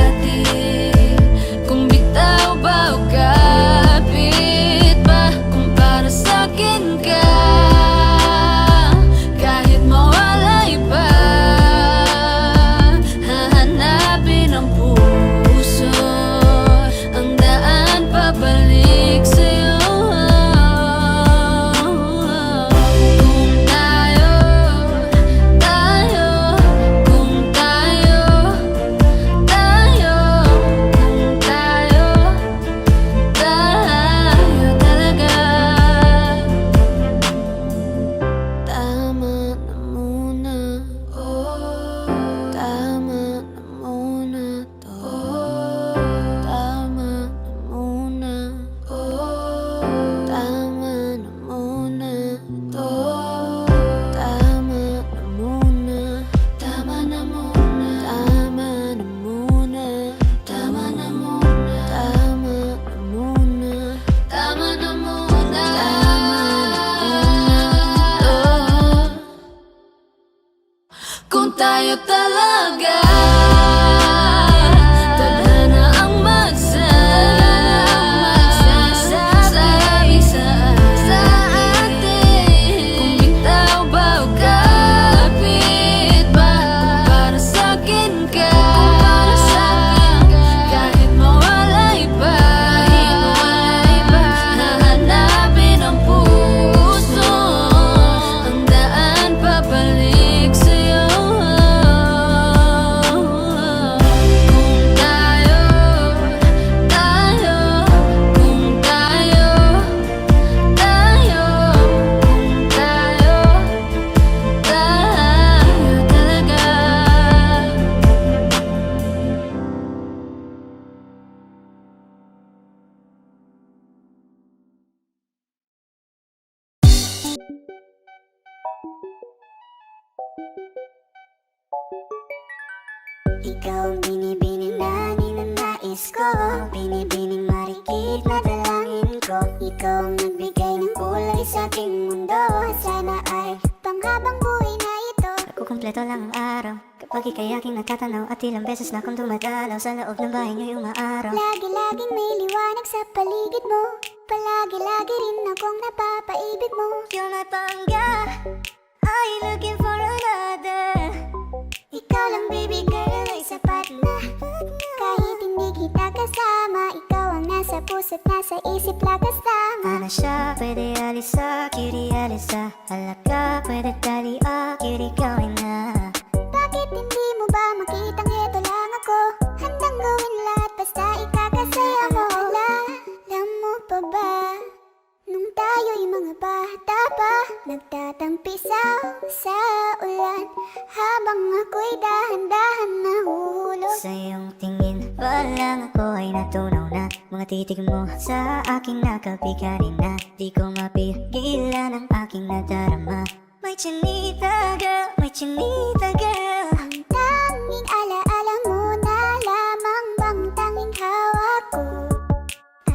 atin, kung bitaw ba o kapit ba, kung para sa'kin ka Ikaw ang binibining na ninanais ko, binibining marikit na dalangin ko. Ikaw ang nagbigay ng kulay sa aking mundo. Sana ay panghabang buhay na ito. Nakukumpleto lang ang araw kapag ika'y aking natatanaw, at ilang beses na akong dumadalaw sa loob ng bahay ngayong maaraw. Lagi-laging may liwanag sa paligid mo, palagi-lagi rin akong napapaibig mo. You're my pangga, are you looking for another? Ikaw lang baby girl ay sapat na. Kahit hindi kita kasama, ikaw ang nasa puso't nasa isip lakas tama. Ano siya, pwede alisa, cutie alisa. Halaka, pwede tali, cutie gawin na. Bakit hindi mo ba makitang heto lang ako? Handang gawin lahat basta ikakasaya mo. Alam mo pa ba, nung tayo'y mga bata pa, nagtatampisaw sa ulan, habang ako'y dahan-dahan nahuhulog. Sa iyong tingin pa lang ako ay natunaw na. Mga titig mo sa aking nakabigarin na. Di ko mapigilan ang aking nadarama. May chinita girl, may chinita girl. Ang tanging alaala mo na lamang bang tanging hawak ko.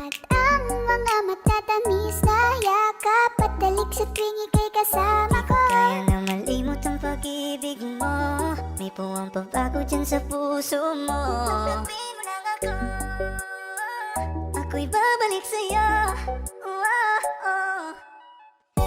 At ang mga matatamis na yakap at dalik sa tuwing ika'y kasama ko. Kaya na malimot ang pag-ibig mo, may puwang pagbago dyan sa puso mo. Tanggapin mo lang ako, ako'y babalik sa'yo.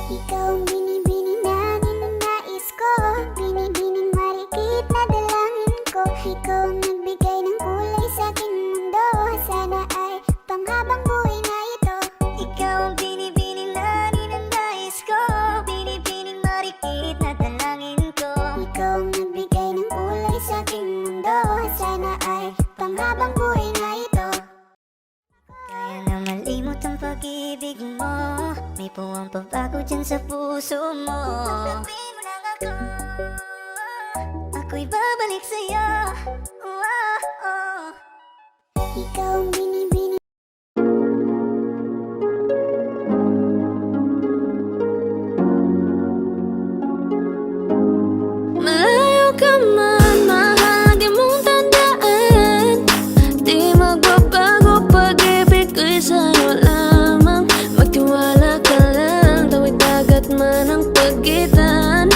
Ikaw ang binibining na ninanais ko, binibining marikit na dalangin ko. Ikaw ang nagbigay ng kulay sa aking mundo. Sana ay panghabang buhay na ito. Ikaw ang binibining na ninanais ko, binibining marikit na dalangin ko. Ikaw ang nagbigay ng kulay sa aking mundo. Sana ay panghabang buhay na ito. Kaya na malimot ang pag-ibig mo, may puwang pagbago dyan sa puso mo. Tanggapin mo lang ako, ako'y babalik sa'yo. Ikaw ang binibining. Malayo ka man, mahagi mong tandaan. Di magbabago pag-ibig ko'y sa'yo lamang. Magtiwala ka lang, tawid dagat man ang pagitan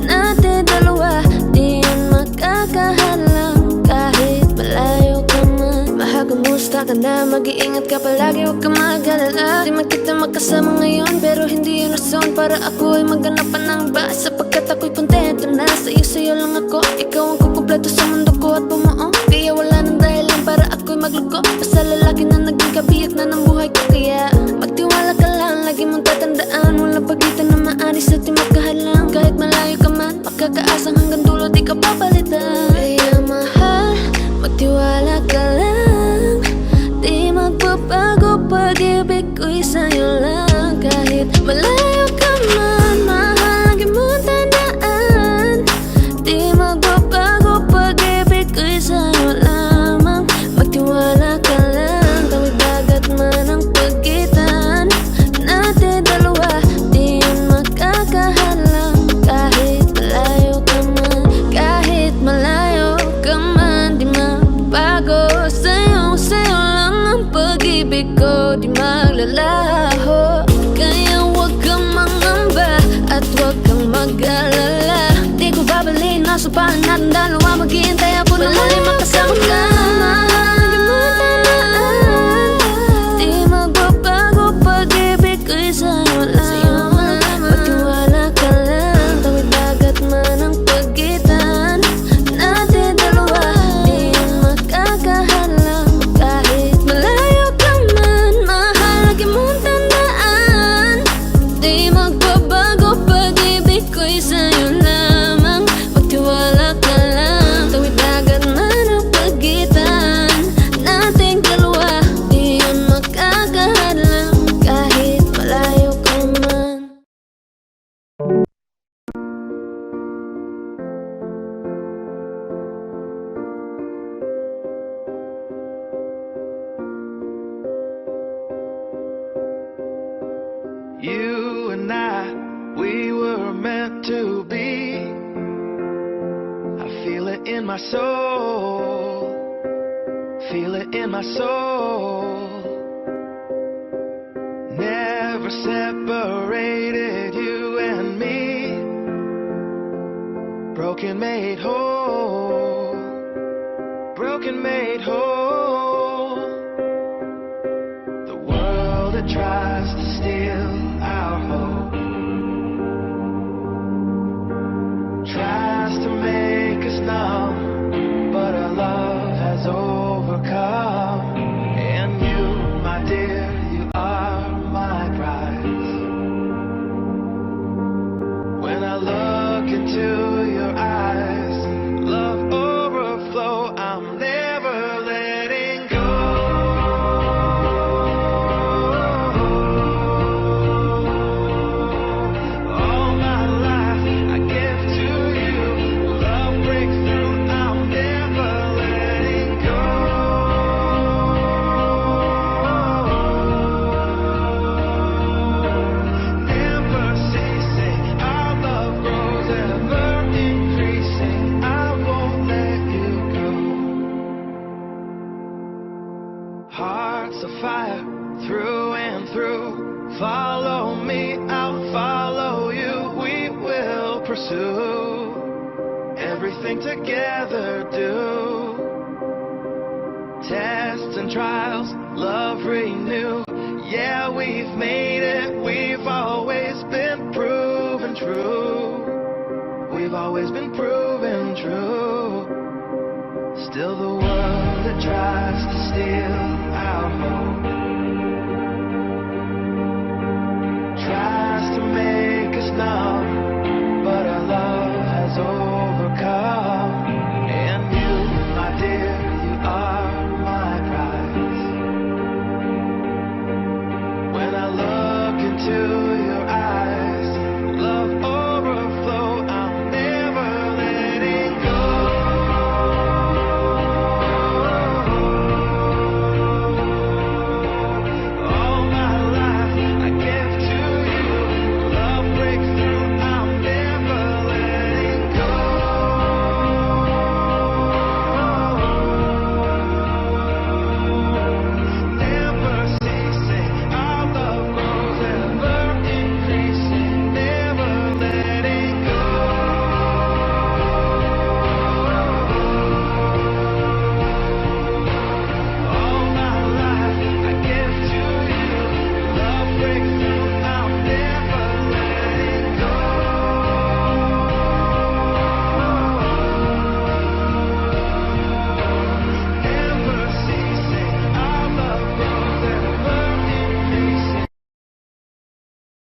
natin dalawa, di yan makakahalang. Kahit malayo ka man, mahagamusta ka na, mag-iingat ka palagi, huwag ka mag-alala. Di man kita magkasama ngayon, pero hindi yun rason para ako ay maghanap pa ng iba. Sapagkat ako'y kontento na, sa'yo lang ako. Ikaw ang kukumpleto sa mundo ko at bumuo. Kaya wala nang dahilan para ako'y magluko. Basta lalaki na naging kabiyak na ng buhay ko. Kaya magtiwala ka lang, lagi mong tatandaan, walang pagitan na maaris at di magkahalang. Kahit malayo ka man, makakaasang hanggang dulo di ka papalitan. Kaya mahal, magtiwala ka lang. Di magbabago pag-ibig ko'y sa'yo lang. Kahit malayo ka man, mahagi mong tandaan. Di magbabago pag-ibig ko'y sa'yo lamang. Magtiwala ka lang, tawid dagat man ang pagitan natin dalawa, di yan makakahalang. Kahit malayo ka man, kahit malayo ka man, di magbago. Sa'yo lang ang pag-ibig ko, di maglalaho. Kaya huwag kang mangamba at huwag kang mag-alala. Di ko babalik, nasa pahan natin dalawa, maghihintay ako na muli makasama ka. Mahagi mo tandaan, di magbabago pag-ibig ko'y sa'yo lamang. Magtiwala ka lang, tawid dagat man ang pagitan natin dalawa, di yan makakahalang. Kahit malayo ka man, mahagi mong tandaan. Di magbabago pag-ibig ko'y sa'yo lamang. Magtiwala ka lang, tawid dagat man ang pagitan nating dalawa, di yan makakahalang. Kahit malayo ka man. You and I, we to be. I feel it in my soul, feel it in my soul. Never separated, you and me. Broken made whole, broken made whole. The world that tries to steal our hope tries to make us numb, but our love has overcome. And you, my dear, you are my prize. When I look into your eyes, love overflow, I'm never letting go. All my life I give to you, love breakthrough, I'm never letting go. Never ceasing, our love grows ever increasing, I won't let you go. Hearts of fire through and through, follow me, I'll follow you, we will pursue everything together, do tests and trials, love renew. Yeah, we've made it, we've always been proven true, we've always been proven true. Still the world that tries to steal